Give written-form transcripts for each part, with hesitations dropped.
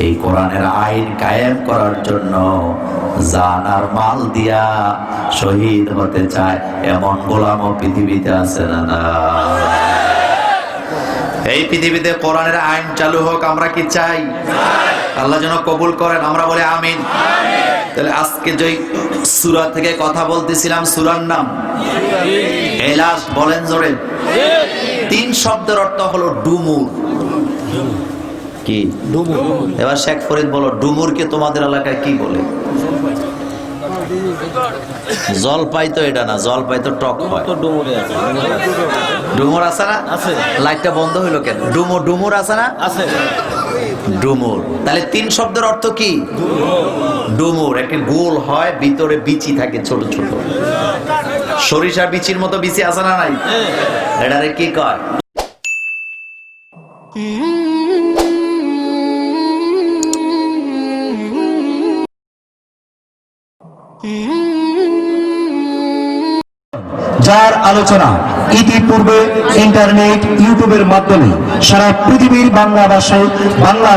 এই কোরআনের আইন কায়েম করার জন্য জান আর মাল দিয়া শহীদ হতে চায় এমন গোলামও পৃথিবীতে আছে না? এই পৃথিবীতে কোরআনের আইন চালু হোক, আমরা কি চাই? আল্লাহ যেন কবুল করেন, আমরা বলি আমিন। তাহলে আজকে যে সূরা থেকে কথা বলতেছিলাম, সূরার নাম এলাস, বলেন জোরে। 3 শব্দের অর্থ হলো ডুমুর। কি ডুমুর? এবার শেখ ফরিদ বলো, ডুমুরকে তোমাদের এলাকায় কি বলে? জলপাই তো এটা না, জলপাই তো টক হয়। ডুমুর আছে না? লাইটটা বন্ধ হইলো কেন? ডুমুর আছে না? ডুমুর। তাহলে 3 শব্দের অর্থ কি? ডুমুর একটা গোল হয়, ভিতরে বিচি থাকে ছোট ছোট, সরিষা বিচির মতো বিচি আছে না নাই? এটারে কি কয়? যার আলোচনা ইতিপূর্বে ইন্টারনেট ইউটিউবের মাধ্যমে সারা পৃথিবীর বাংলা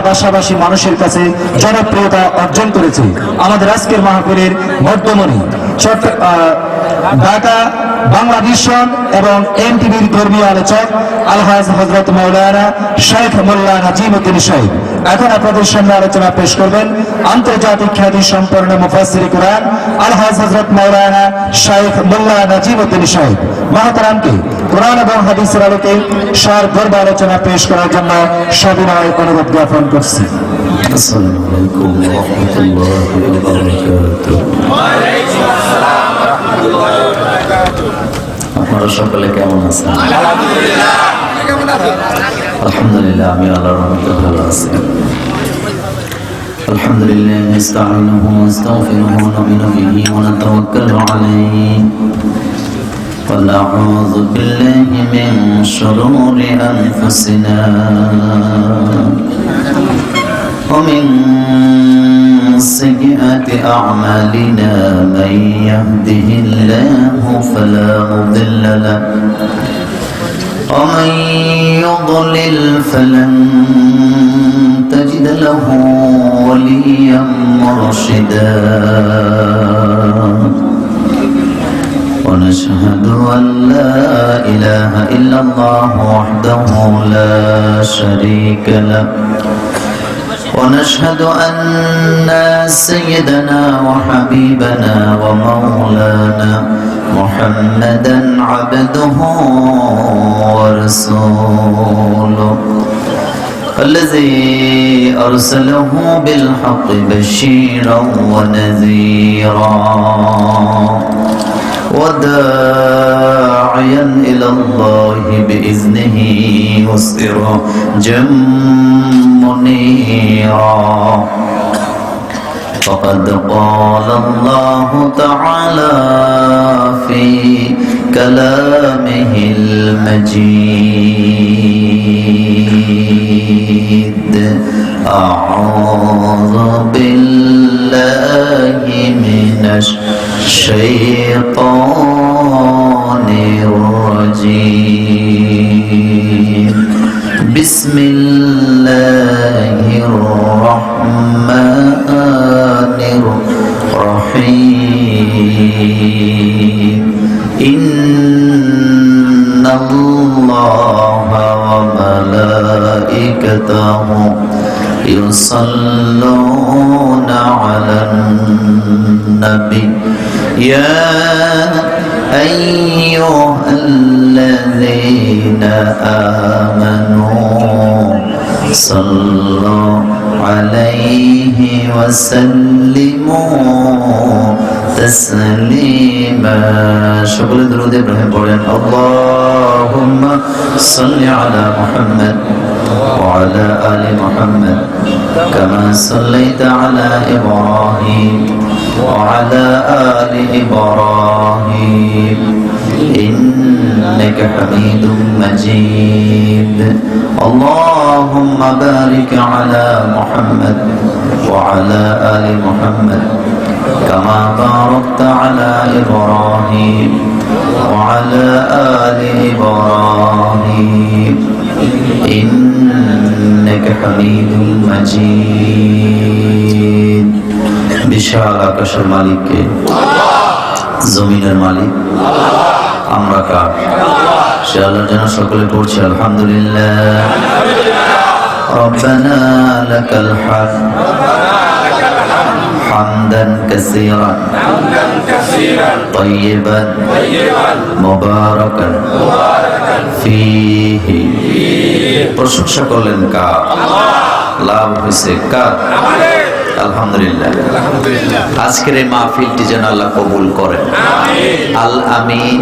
ভাষাভাষী মানুষের কাছে জনপ্রিয়তা অর্জন করেছে। আমাদের আজকের মাহফিলের মধ্যমণি ঢাকা বাংলা ভিশন এবং এনটিভির ধর্মীয় আলোচক আলহাজ হযরত মাওলানা শেখ মোল্লা নাজিমউদ্দিন সাহেব। এখন আপনাদের সামনে আলোচনা পেশ করবেন আন্তর্জাতিক খ্যাতি সম্পন্ন মুফাসসির কুরআন আলহাজ হযরত মাওলানা শেখ মোল্লা নাজিমউদ্দিন সাহেব। মহতারামকে কুরআন এবং হাদিসের আলোকে সারগর্ভ আলোচনা পেশ করার জন্য সবিনয় অনুরোধ জ্ঞাপন করছি। আসসালামু আলাইকুম ওয়া রাহমাতুল্লাহি ওয়া বারাকাতুহু। আপনারা সকলে কেমন আছেন? আলহামদুলিল্লাহ, আমি আল্লাহর রহমতে ভালো আছি। আলহামদুলিল্লাহ, নাস্তাঈনুহু ওয়া নাস্তাগফিরুহু ওয়া নু'মিনু বিহি ওয়া নাতাওয়াক্কালু আলাইহি ওয়া নাউযু বিল্লাহি মিন শুরুরি আনফুসিনা ওয়া মিন سيئات أعمالنا من يهده الله فلا مضل له ومن يضلل فلن تجد له وليا مرشدا ونشهد أن لا إله إلا الله وحده لا شريك له ونشهد أن سيدنا وحبيبنا ومولانا محمدا عبده ورسوله الذي أرسله بالحق بشيرا ونذيرا وداعيا إلى الله بإذنه وسراجا منيرا فقد قال الله تعالى في كلامه المجيد أعوذ بالله من الشيطان الرجيم بسم الله الرحمن الرحيم إن الله وملائكته يصلون على النبي يا أيها الذين آمنوا صلوا عليه وسلموا تسليما شكرا درود إبراهيم بولين اللهم صل على محمد وعلى آل محمد كما صليت على إبراهيم وعلى آل إبراهيم إنك حميد مجيد اللهم بارك على محمد وعلى آل محمد كما باركت على إبراهيم وعلى آل إبراهيم إنك ইন্নাকা হামিদুম মাজিদ। বিশাল আকাশের মালিক কে? জমিনের মালিক আমরা কার? সে আল্লাহর জন্য সকলে পড়ছি আলহামদুলিল্লাহ। রব্বানা লাকাল হামদ হামদান কাসীরান তাইয়িবান মুবারাকান ফীহি। প্রশংসা করলেন কার? লাভ হয়েছে কার? আলহামদুলিল্লাহ। আজকের এই মাহফিলটি যেন আল্লাহ কবুল করেন। আল আমিন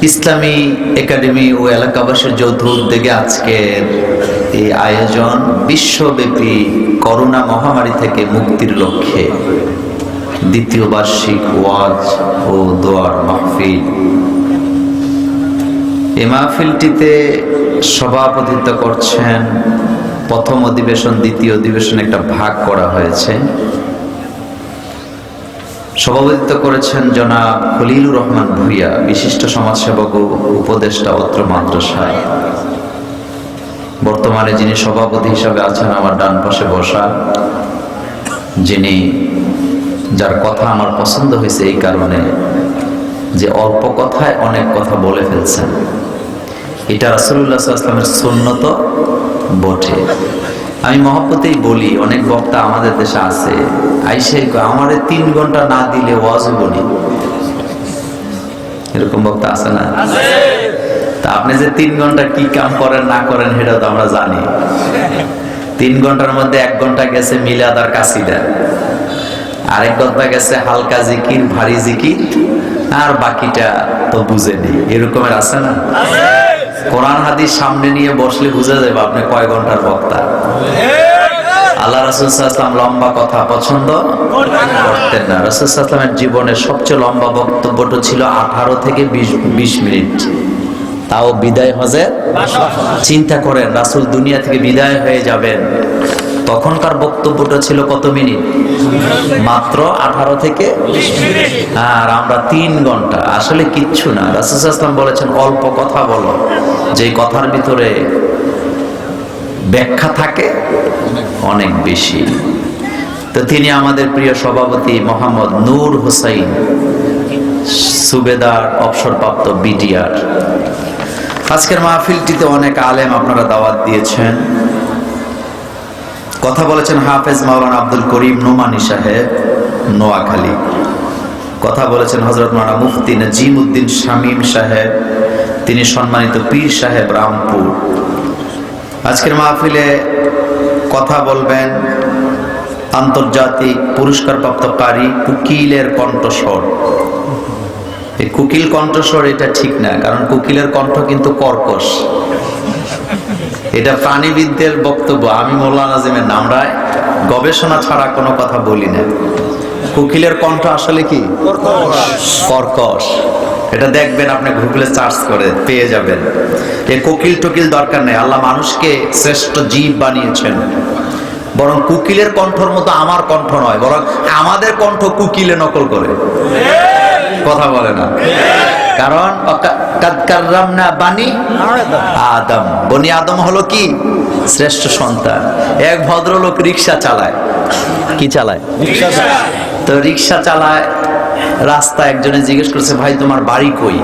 ইসলামী একাডেমি ও এলাকাবাসীর যৌথ উদ্যোগে আজকের এই আয়োজন বিশ্বব্যাপী করোনা মহামারী থেকে মুক্তির লক্ষ্যে দ্বিতীয় বার্ষিক ওয়াজ ও দোয়ার মাহফিল। এই মাহফিলটিতে সভাপতিত্ব করছেন, প্রথম অধিবেশন দ্বিতীয় অধিবেশন একটা ভাগ করা হয়েছে। সভাপতিত্ব করেছেন জনাব খলিলুর রহমান ভূঁইয়া, বিশিষ্ট সমাজসেবক ও উপদেষ্টা অত্র মাদ্রাসায়। বর্তমানে যিনি সভাপতি হিসাবে আছেন আমার ডান পাশে বসা, যার কথা আমার পছন্দ হয়েছে এই কারণে যে অল্প কথায় অনেক কথা বলে ফেলছেন। এটা রাসূলুল্লাহ সাল্লাল্লাহু আলাইহি ওয়াসাল্লামের সুন্নত বটে। আমি মহব্বতেই বলি, অনেক বক্তা আমাদের দেশে আছে, আইসে আমারে 3 ঘন্টা না দিলে ওয়াজ বলি, এরকম বক্তা আছে না? তা আপনি যে 3 ঘন্টা কি কাম করেন না করেন সেটা তো আমরা জানি। 3 ঘন্টার মধ্যে 1 ঘন্টা গেছে মিলাদ আর কাসিদা, আরেক ঘন্টা গেছে হালকা জিকির ভারী জিকির, আর বাকিটা তো বুঝেনি। এরকমের আছে না? কোরআন হাদিস সামনে নিয়ে বসলে বুঝা যাবে আপনি কয় ঘন্টার বক্তা। আল্লাহ রাসূল সাল্লাল্লাহু আলাইহি ওয়াসাল্লাম লম্বা কথা পছন্দ করতেন না। রাসূল সাল্লাল্লাহু আলাইহি ওয়াসাল্লামের জীবনের সবচেয়ে লম্বা বক্তব্যটা ছিল 18 থেকে 20 মিনিট, তাও বিদায় হজে। চিন্তা করেন, রাসূল দুনিয়া থেকে বিদায় হয়ে যাবেন, তখনকার বক্তব্যটা ছিল কত মিনিট? মাত্র 18 থেকে 20 মিনিট। আর আমরা 3 ঘন্টা, আসলে কিচ্ছু না। রাসূল সাল্লাল্লাহু আলাইহি ওয়াসাল্লাম বলেছেন অল্প কথা বলো, যে কথার ভিতরে ব্যাখ্যা থাকে অনেক বেশি। তো তিনি আমাদের প্রিয় সভাপতি মোহাম্মদ নূর হোসাইন, সুবেদার অবসরপ্রাপ্ত বিটিআর। আজকের মাহফিলটিতে অনেক আলেম আপনারা দাওয়াত দিয়েছেন। কথা বলেছেন হাফেজ মাওলানা আব্দুল করিম নোমানী সাহেব নোয়াখালী, কথা বলেছেন হযরত মাওলানা মুফতি নাজিমউদ্দিন শামীম সাহেব, তিনি সম্মানিত পীর সাহেব রামপুর। আজকের মাহফিলে কথা বলবেন আন্তর্জাতিক পুরস্কারপ্রাপ্ত কারি কুকিলের কণ্ঠস্বর। এই কুকিল কণ্ঠস্বর এটা ঠিক না, কারণ কুকিলের কণ্ঠ কিন্তু কর্কশ। এটা প্রাণীবিদদের বক্তব্য, আমি মোল্লা নাজিমের নামরায় গবেষণা ছাড়া কোনো কথা বলি না। কোকিলের কণ্ঠ আসলে কি? কর্কশ। এটা দেখবেন, আপনি গুগলে সার্চ করে পেয়ে যাবেন। এই কোকিল টোকিল দরকার নেই, আল্লাহ মানুষকে শ্রেষ্ঠ জীব বানিয়েছেন। বরং কোকিলের কণ্ঠর মতো আমার কণ্ঠ নয়, বরং আমাদের কণ্ঠ কোকিলে নকল করে কথা বলে না। কারণ বানি আদম, বনি আদম হলো কি? শ্রেষ্ঠ সন্তান। এক ভদ্রলোক রিক্সা চালায়, কি চালায়? তো রিক্সা চালায়, রাস্তা একজনে জিজ্ঞেস করছে, ভাই তোমার বাড়ি কই?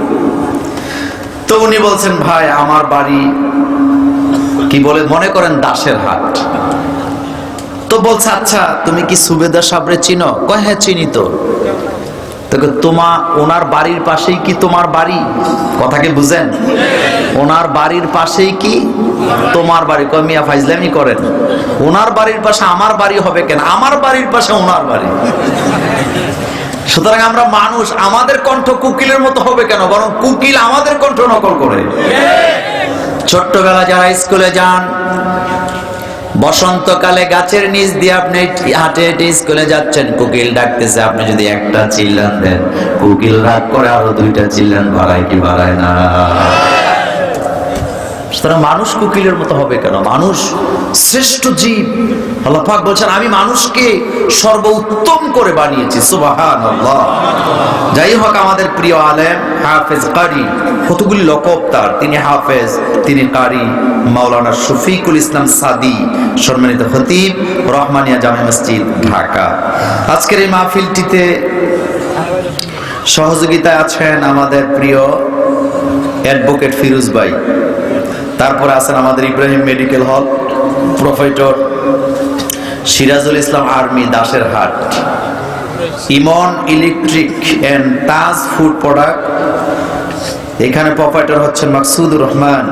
তো উনি বলছেন, ভাই আমার বাড়ি কি বলে মনে করেন দাসের হাট। তো বলছে, আচ্ছা তুমি কি সুবেদার সাহেবরে চিনো? কয় হ্যাঁ চিনি তো। ওনার বাড়ির পাশেই কি তোমার বাড়ি? কথাকে বুঝেন? ওনার বাড়ির পাশেই কি তোমার বাড়ি? কয় মিয়া ফাইজলামি করেন, ওনার বাড়ির পাশে আমার বাড়ি হবে কেন? আমার বাড়ির পাশে ওনার বাড়ি। সুতরাং আমরা মানুষ, আমাদের কণ্ঠ কুকিলের মতো হবে কেন? বরং কুকিল আমাদের কণ্ঠ নকল করে। ছোট্টবেলা যারা স্কুলে যান, বসন্তকালে গাছের নিচ দিয়ে আপনি হাঁটে হেঁটে স্কুলে যাচ্ছেন, কোকিল ডাকতেছে, আপনি যদি একটা চিল্লান দেন, কোকিল রাগ করে আরো 2টা চিল্লান বাড়ায় কি বাড়ায় না? সুতরাং মানুষ কোকিলের মতো হবে কেন? মানুষ শ্রেষ্ঠ জীব। আল্লাহ পাক বলছেন আমি মানুষকে সর্বোত্তম করে বানিয়েছি, সুবহানাল্লাহ। যাই হোক, আমাদের প্রিয় আলেম হাফেজ কারি, কতগুলি লকব তার, তিনি হাফেজ, তিনি কারি, মাওলানা শফিকুল ইসলাম সাদি, সম্মানিত খতিব, রহমানিয়া জামে মসজিদ, ঢাকা। আজকের এই মাহফিলটিতে সহযোগিতায় আছেন আমাদের প্রিয় অ্যাডভোকেট ফিরোজ ভাই, তারপরে আছেন আমাদের Ibrahim medical hall প্রোফাইটর, Sirajul Islam army দাসের হাট, Emon electric and Taj food product, এখানে প্রোপাইটর হচ্ছেন মাকসুদুর রহমান,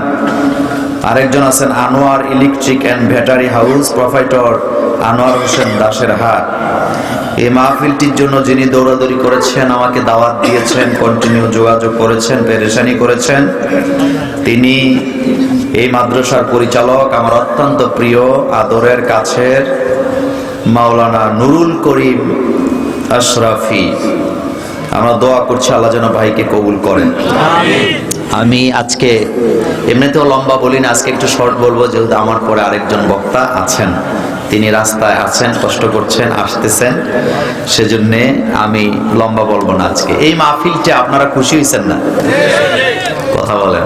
আরেকজন আছেন Anwar electric and battery house, proprietor Anwar Hossain দাসের হাট। এই মাহফিলটির জন্য যিনি দৌড়াদৌড়ি করেছেন, আমাকে দাওয়াত দিয়েছেন, কন্টিনিউ যোগাযোগ করেছেন, পেরেশানি করেছেন, তিনি এই মাদ্রাসার পরিচালক, আমার অত্যন্ত প্রিয় আদরের কাছের মাওলানা নুরুল করিম আশরাফি। আমরা দোয়া করছি আল্লাহ যেন ভাইকে কবুল করেন। আমি আজকে এমনিতেও লম্বা বলি না, আজকে একটু শর্ট বলবো, যেহেতু আমার পরে আরেকজন বক্তা আছেন, তিনি রাস্তায় আছেন, কষ্ট করছেন, আসতেছেন, সেজন্য আমি লম্বা বলবো না আজকে। এই মাহফিলটা আপনারা খুশি হয়েছেন না? কথা বলেন।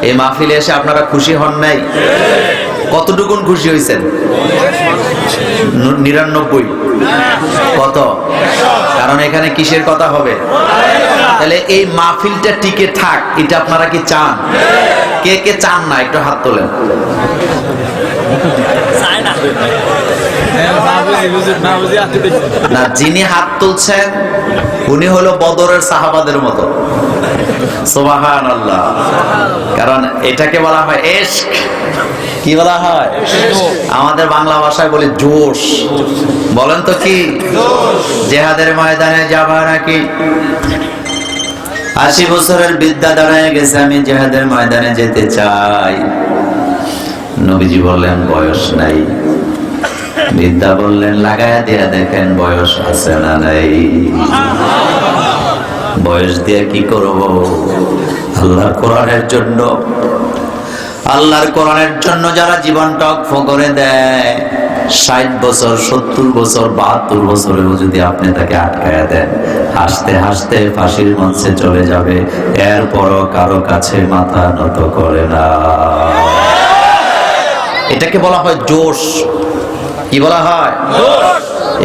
এই মাহফিলে এসে আপনারা খুশি হন নাই? কতটুকুন খুশি হয়েছেন? 99। কত? কারণ এখানে কিসের কথা হবে? তাহলে এই মাহফিলটা টিকে থাক, এটা আপনারা কি চান? কে কে চান না একটু হাত তোলেন। না, যিনি হাত তুলছেন উনি হলো বদরের সাহাবাদের মতো, সুবহানাল্লাহ। কারণ এটাকে বলা হয় ইশক। কি বলা হয়? আমাদের বাংলা ভাষায় বলে জোশ। বলেন তো কি? জিহাদের ময়দানে যাবা নাকি? 80 বছরের বিদ্যা দাঁড়ায় গেছে, আমি জিহাদের ময়দানে যেতে চাই। নবীজি বললেন বয়স নাই। বিদ্যা বললেন লাগায়া দিয়া দেখেন বয়স আছে না নাই। বয়স দিয়ে কি করব? আল্লাহর কোরআনের জন্য, আল্লাহর কোরআনের জন্য যারা জীবনটা অক্ষ করে দেয়, 60 বছর 70 বছর 72 বছরেও যদি আপনি তাকে আটকায়া দেন, হাসতে হাসতে ফাঁসির মঞ্চে চলে যাবে, এরপরও কারো কাছে মাথা নত করে না। এটাকে বলা হয় জোশ। কি বলা হয়?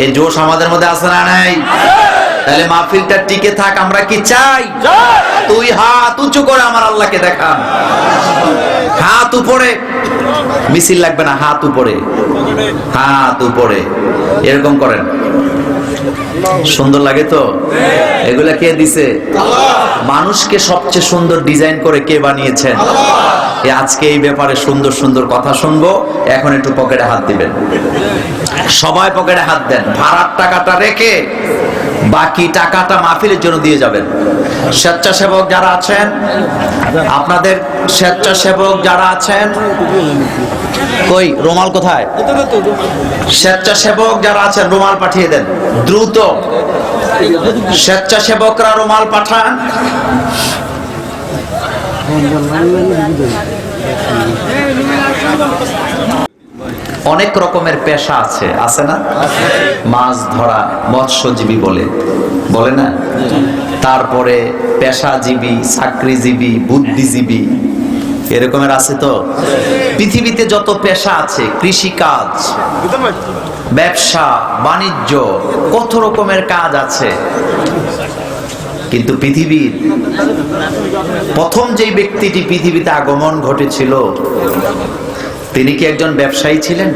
এই জোশ আমাদের মধ্যে আছে না নাই? তাহলে মাহফিলটা টিকে থাক, আমরা কি চাই? তুই হাত উঁচু করে আমার আল্লাহকে দেখান। হাত উপরে, মিছিল লাগবে না, হাত উপরে, হাত উপরে, এরকম করেন। সুন্দর লাগে তো? এগুলা কে দিছে? মানুষকে সবচেয়ে সুন্দর ডিজাইন করে কে বানিয়েছেন? আজকে এই ব্যাপারে সুন্দর সুন্দর কথা শুনবো। এখন একটু পকেটে হাত দিবেন, সবাই পকেটে হাত দেন। ভাড়ার টাকাটা রেখে বাকি টাকাটা মাহফিলের জন্য দিয়ে যাবেন। স্বেচ্ছাসেবক যারা আছেন, আপনাদের স্বেচ্ছাসেবক যারা আছেন, কই রুমাল কোথায়? স্বেচ্ছাসেবক যারা আছেন রুমাল পাঠিয়ে দেন দ্রুত। স্বেচ্ছাসেবকরা রুমাল পাঠান। অনেক রকমের পেশা আছে, আছে না? মাছ ধরা, মৎস্যজীবী বলে না? তারপরে পেশাজীবী, চাকরিজীবী, বুদ্ধিজীবী, এরকমের আছে তো। পৃথিবীতে যত পেশা আছে, কৃষিকাজ, ব্যবসা বাণিজ্য, কত রকমের কাজ আছে। কিন্তু পৃথিবীর প্রথম যেই ব্যক্তিটি পৃথিবীতে আগমন ঘটেছিল, তিনি কি একজন ব্যবসায়ী ছিলেন?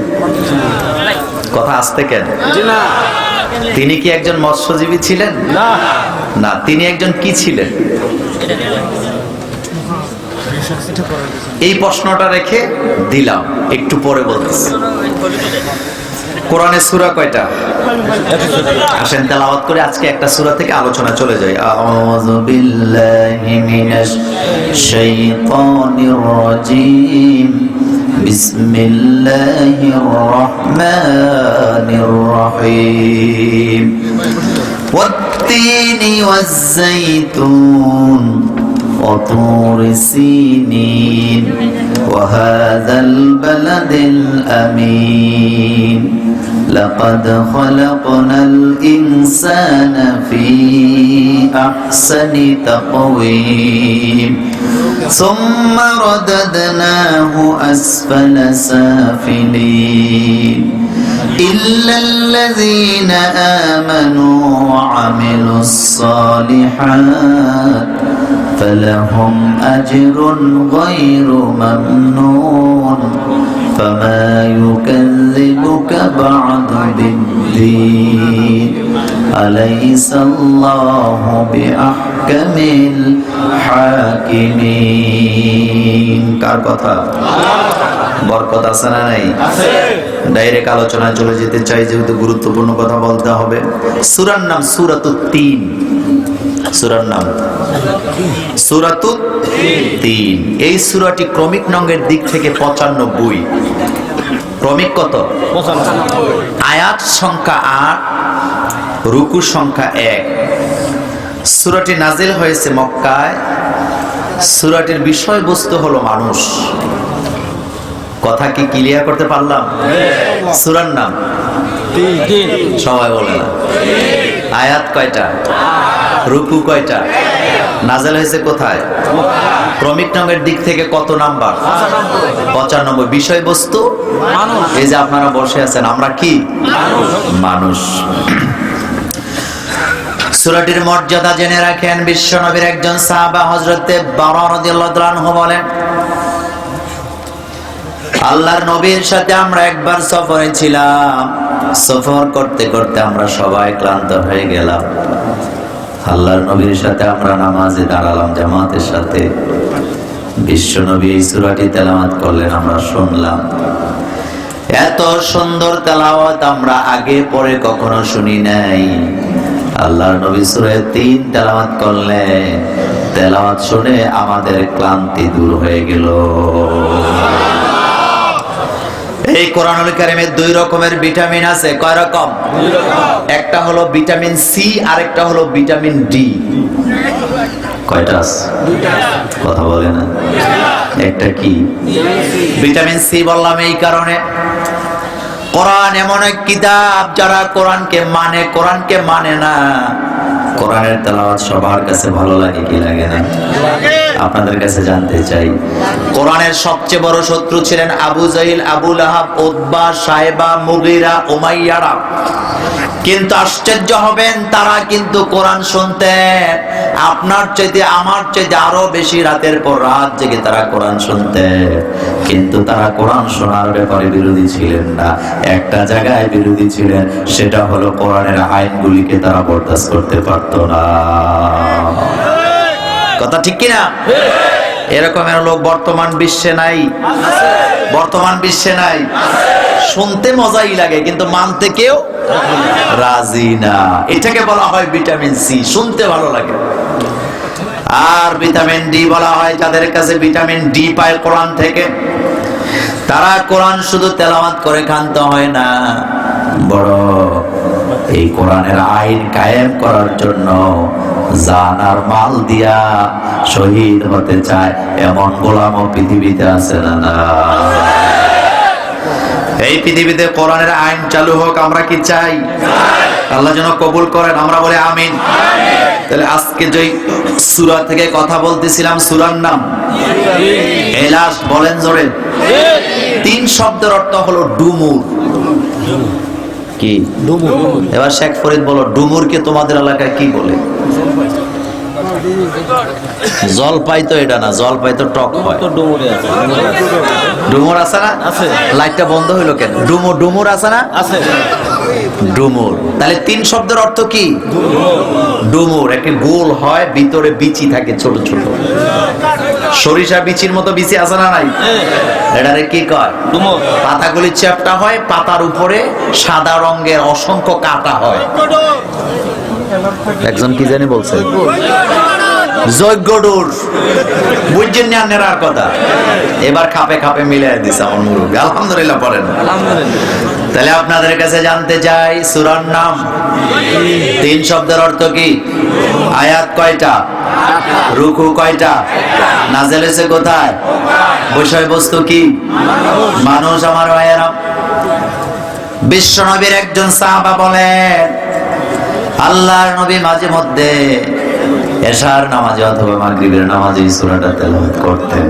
কথা আসতে কেন? তিনি কি একজন মৎস্যজীবী ছিলেন? না, তিনি একজন কি ছিলেন? এই প্রশ্নটা রেখে দিলাম, একটু পরে বলতেছি। কোরআনের সূরা কয়টা? আসেন তেলাওয়াত করে আজকে একটা সূরা থেকে আলোচনা চলে যায়। আউযু বিল্লাহি মিনাশ শাইতানির রাজীম। বিসমিল্লাহির রহমানির রহিম। ওয়াত-তিনি ওয়াজ-যাইতুন وطور سينين وهذا البلد الأمين لقد خلقنا الإنسان في أحسن تقويم ثم رددناه أسفل سافلين إلا الذين آمنوا وعملوا الصالحات فلهم أجر غير ممنون فما يكذبك بعد بالدين أليس الله بأحكم الحاكمين কার কথা বরকত আছে না নাই ডাইরেক্ট আলোচনায় চলে যেতে চাই যেহেতু গুরুত্বপূর্ণ কথা বলতে হবে সূরার নাম সূরাতুত তিন সূরার নাম সূরাতুত তিন এই সূরাটি ক্রমিক নঙ্গের দিক থেকে 95 ক্রমিক কত 95 আয়াত সংখ্যা 8 রুকু সংখ্যা 1 সূরাটি নাজিল হয়েছে মক্কায় সূরাটির বিষয়বস্তু হলো মানুষ কথা কি ক্লিয়ার করতে পারলাম সূরার নাম তিন সবাই বলে না আয়াত কয়টা রুকু কয়টা নাজিল হয়েছে কোথায় ক্রমিক নঙ্গের দিক থেকে কত নাম্বার 95 বিষয়বস্তু মানুষ এই যে আপনারা বসে আছেন আমরা কি মানুষ সূরাটির মর্যাদা জেনে রাখেন বিশ্ব নবীর একজন সাহাবা হযরতে বারা রাদিয়াল্লাহু তাআলা আনহু বলেন আল্লাহর নবীর সাথে আমরা একবার সফরে ছিলাম সফর করতে করতে আমরা সবাই ক্লান্ত হয়ে গেলাম আল্লাহর নবীর সাথে আমরা নামাজে দাঁড়ালাম জামাতের সাথে বিশ্ব নবী এই সূরাটি তেলাওয়াত করলেন আমরা শুনলাম এত সুন্দর তেলাওয়াত আমরা আগে পরে কখনো শুনি নাই আল্লাহর নবী সূরা 3 তেলাওয়াত করলেন তেলাওয়াত শুনে আমাদের ক্লান্তি দূর হয়ে গেল এই কোরআনুল কারীমে দুই রকমের ভিটামিন আছে কয় রকম দুই রকম একটা হলো ভিটামিন সি আর একটা হলো ভিটামিন ডি কয়টা দুইটা কথা বলে না একটা কি ভিটামিন সি বললাম এই কারণে কোরআন এমন এক কিতাব যারা কোরআনকে মানে না কোরআনের তেলাওয়াত সবার কাছে ভালো লাগে কি লাগে না আপনাদের কাছে জানতে চাই কোরআনের সবচেয়ে বড় শত্রু ছিলেন আবু জাহিল আবু লাহাব উতবা সাইবা মুগীরা উমাইয়ারা কিন্তু আশ্চর্য হবেন তারা কিন্তু কোরআন শুনতেন আপনার চাইতে আমার চাইতে আরো বেশি রাতের পর রাত জেগে তারা কোরআন শুনতেন কিন্তু তারা কোরআন শোনার ব্যাপারে বিরোধী ছিলেন না একটা জায়গায় বিরোধী ছিলেন সেটা হলো কোরআনের আইনগুলিকে তারা বরদাস্ত করতে পারতো না কথা ঠিক কিনা এরকমের লোক বর্তমান বিশ্বে নাই শুনতে মজাই লাগে কিন্তু মানতে কেউ রাজি না এটাকে বলা হয় ভিটামিন সি শুনতে ভালো লাগে আর ভিটামিন ডি বলা হয় যাদের কাছে ভিটামিন ডি পায় কোরআন থেকে তারা কোরআন শুধু তেলাওয়াত করে ক্ষান্ত হয় না বড় এই কোরআনের আইন কায়েম করার জন্য জান আর মাল দিয়া শহীদ হতে চায় এমন গোলামও পৃথিবীতে আছে না এই পৃথিবীতে কোরআনের আইন চালু হোক আমরা কি চাই আল্লাহ যেন কবুল করেন আমরা বলি আমিন তাহলে আজকে যে সূরা থেকে কথা বলতেছিলাম সূরার নাম এলাস বলেন জোরে তিন শব্দের অর্থ হলো ডুমুর কি ডুমুর এবার শেখ ফরিদ বলো ডুমুরকে তোমাদের এলাকায় কি বলে জলপাই তো এটা না জলপাই তো টক হয় ডুমুর আছে না আছে লাইটটা বন্ধ হইলো কেন ডুমুর আছে না আছে ডুমুর তাহলে তিন শব্দের অর্থ কি ডুমুর একটা গোল হয় ভিতরে বিচি থাকে ছোট ছোট সরিষা বিচির মতো বিচি আছে না নাই এটারে কি কয় ডুমুর পাতাগুলি চ্যাপ্টা হয় পাতার উপরে সাদা রঙের অসংখ্য কাঁটা হয় একজন কি জানি বলছে যজ্ঞডুর বুঝছেন না নেরার কথা এবার খাপে খাপে মিলিয়ে দিছে আমার মুরব্বি আলহামদুলিল্লাহ পড়েন তাহলে আপনাদের কাছে জানতে চাই সূরার নাম তিন শব্দের অর্থ কি আয়াত কয়টা রুকু কয়টা নাজিল হয়েছে কোথায় বিষয়বস্তু কি মানুষ আমার ভাইয়েরা বিশ্বনবীর একজন সাহাবা বলেন, আল্লাহর নবী মাঝে মধ্যে এশার নামাজে অথবা মাগরিবের নামাজে এই সূরাটা তেলাওয়াত করতেন।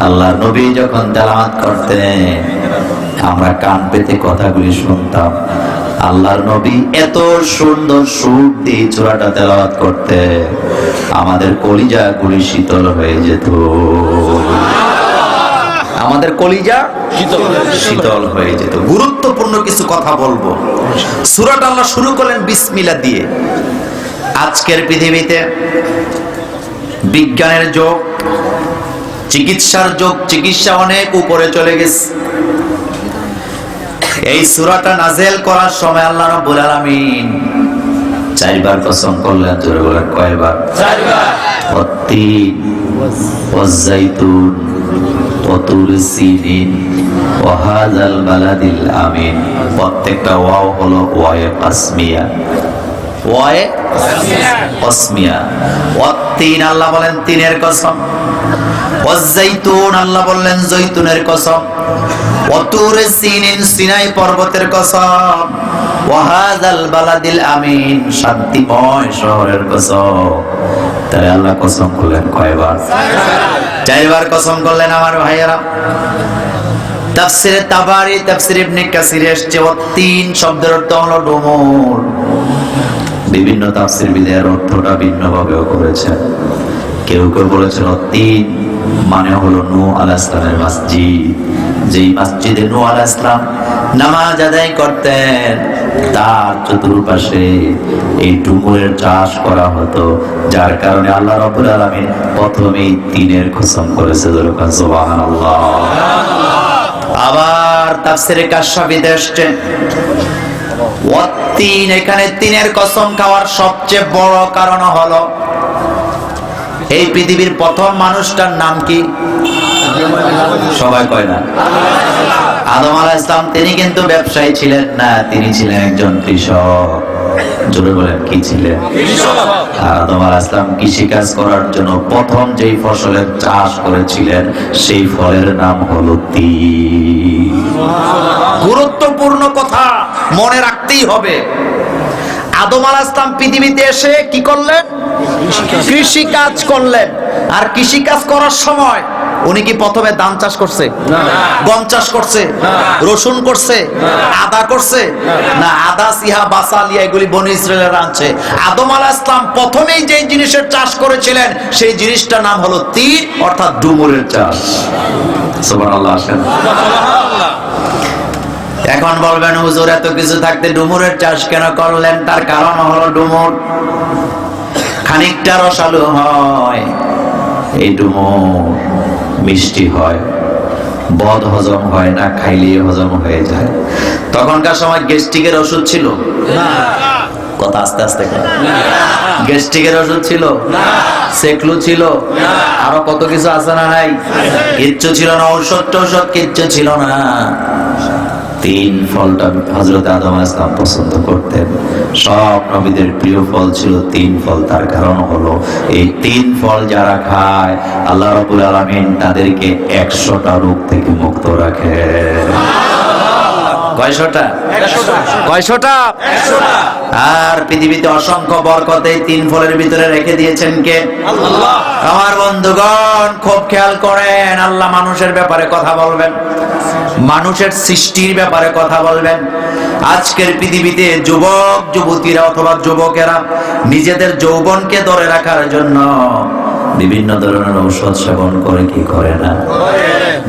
আল্লাহর নবী যখন তেলাওয়াত করতেন আমরা কান পেতে কথাগুলি শুনতাম। আল্লাহর নবী এত সুন্দর সুর দিয়ে সূরাটা তেলাওয়াত করতে আমাদের কলিজা গুলি শীতল হয়ে যেত, আমাদের কলিজা শীতল হয়ে যেত। গুরুত্বপূর্ণ কিছু কথা বলবো। সূরাটা আল্লাহ শুরু করলেন বিসমিল্লাহ দিয়ে। আজকের পৃথিবীতে বিজ্ঞানের যুগ, চিকিৎসার যুগ, চিকিৎসা অনেক উপরে চলে গেছে। এই সূরাটা নাযিল করার সময় আল্লাহ রাব্বুল আলামিন 4 বার কসম করলেন। জোরে বলেন কয়বার? 4 বার। ওয়াত-তিন ওয়াজ-যাইতুন ওয়া তুর সিনিন ওয়া হাযাল বালাদিল আমিন। প্রত্যেকটা ওয়াও হলো ওয়ায়ে কাসমিয়া, ওয়ায়ে কাসমিয়া। ওয়াত-তিন আল্লাহ বলেন তিনের কসম, ওয়াজ-যাইতুন আল্লাহ বললেন জৈতুনের কসম, ওয়া তুর সিনিন সিনাই পর্বতের কসম, ওয়া হাযাল বালাদিল আমিন শান্তিময় শহরের কসম। তাই আল্লাহ কসম করলেন কয়বার? 4 বার কসম করলেন। আমার ভাইয়েরা, তাফসিরে তাবারি, তাফসির ইবনে কাসির এসেছে ওয়াত-তিন শব্দের অর্থ হলো ডুমুর। বিভিন্ন তাফসীরবিদের অর্থটা ভিন্নভাবেও করেছেন। কেউ কেউ বলেছেন ওয়াত-তিন মানে হলো নূহ আলাইহিস সালামের মসজিদ, যেই মসজিদে নূহ আলাইহিস সালাম নামাজ আদায় করতেন তার চতুর্পাশে এই ডুমুরের চাষ করা হতো, যার কারণে আল্লাহ রাব্বুল আলামিন প্রথমেই তিনের কসম করেছে। সুবহানাল্লাহ। আবার তাফসীরে কাশফিতে এসেছে ওয়াত-তিন, এখানে তিনের কসম খাওয়ার সবচেয়ে বড় কারণ হলো এই পৃথিবীর প্রথম মানুষটার নাম কি? সবাই কয় না? আদম আলাইহিস সালাম। তিনি কিন্তু ব্যবসায়ী ছিলেন না, তিনি ছিলেন একজন কৃষক। জোরে বলেন কি ছিলেন? আদম আলাইহিস সালাম কৃষিকাজ করার জন্য প্রথম যেই ফসলের চাষ করেছিলেন সেই ফলের নাম হলো তিন। গুরুত্বপূর্ণ কথা মনে রাখতেই হবে। আদম আলাইহিস সালাম পৃথিবীতে এসে কি করলেন? কৃষি কাজ করলেন। আর কৃষি কাজ করার সময় উনি কি প্রথমে ধান চাষ করছে? গম চাষ করছে? রসুন করছে? আদা করছে? না, আদা সিহা বাসালিয়া এগুলি বনি ইসরায়েলের আনছে। আদম আলাইহিস সালাম প্রথমেই যে জিনিসের চাষ করেছিলেন সেই জিনিসটার নাম হলো তিন, অর্থাৎ ডুমুরের চাষ। সুবহানাল্লাহ। এখন বলবেন হুজুর এত কিছু থাকতে ডুমুরের চাষ কেন করলেন? তার কারণ হলো ডুমুর খানিকটা রসালো হয়, এই ডুমুর মিষ্টি হয়, বদ হজম হয় না, খাইলেই হজম হয়ে যায়। তখনকার সময় গ্যাস্ট্রিকের ওষুধ ছিল না? কথা আস্তে আস্তে কর। গ্যাস্ট্রিকের ওষুধ ছিল না? সেকলু ছিল না? আরো কত কিছু আছে না? নাই, কিচ্ছু ছিল না। ঔষধ টৌষধ কিচ্ছু ছিল না। তিন ফলটা হযরত আদম আলাইহিস সালাম পছন্দ করতেন। সব নবীদের প্রিয় ফল ছিল তিন ফল। তার কারণ হলো এই তিন ফল যারা খায় আল্লাহ রাব্বুল আলামিন তাদেরকে 100টা রোগ থেকে মুক্ত রাখে। কয়শটা? 100টা। আর পৃথিবীতে অসংখ্য বরকত এই তিন ফলের ভিতরে রেখে দিয়েছেন কে? আল্লাহ। আমার বন্ধুগণ খুব খেয়াল করেন, আল্লাহ মানুষের ব্যাপারে কথা বলবেন, মানুষের সৃষ্টির ব্যাপারে কথা বলবেন। আজকের পৃথিবীতে যুবক যুবতীরা অথবা যুবকেরা নিজেদের যৌবনকে ধরে রাখার জন্য বিভিন্ন ধরনের ঔষধ সেবন করে কি করে না?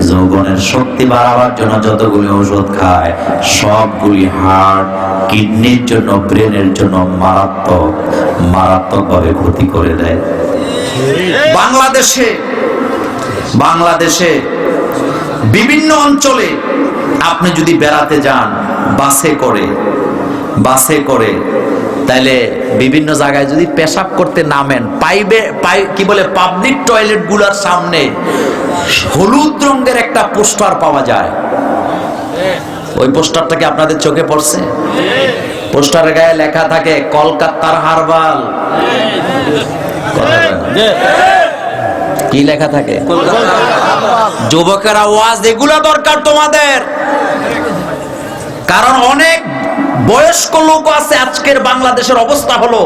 যৌবনের শক্তি বাড়াবার জন্য যতগুলি ঔষধ খায় সবগুলি হার্ট, কিডনির জন্য, ব্রেনের জন্য মারাত্মকভাবে ক্ষতি করে দেয়। বাংলাদেশে বিভিন্ন অঞ্চলে আপনি যদি বেড়াতে যান বাসে করে তাইলে বিভিন্ন জায়গায় যদি পেশাব করতে নামেন, কি বলে পাবলিক টয়লেট গুলার সামনে হলুদ রঙের একটা পোস্টার পাওয়া যায়। ওই পোস্টারটা কি আপনাদের চোখে পড়ছে? পোস্টারের গায়ে লেখা থাকে কলকাতার হারবাল। কি লেখা থাকে? যুবকেরা ওয়াজ এগুলা দরকার তোমাদের। কারণ অনেক বয়স্ক লোক আছে, আজকের বাংলাদেশের অবস্থা হলো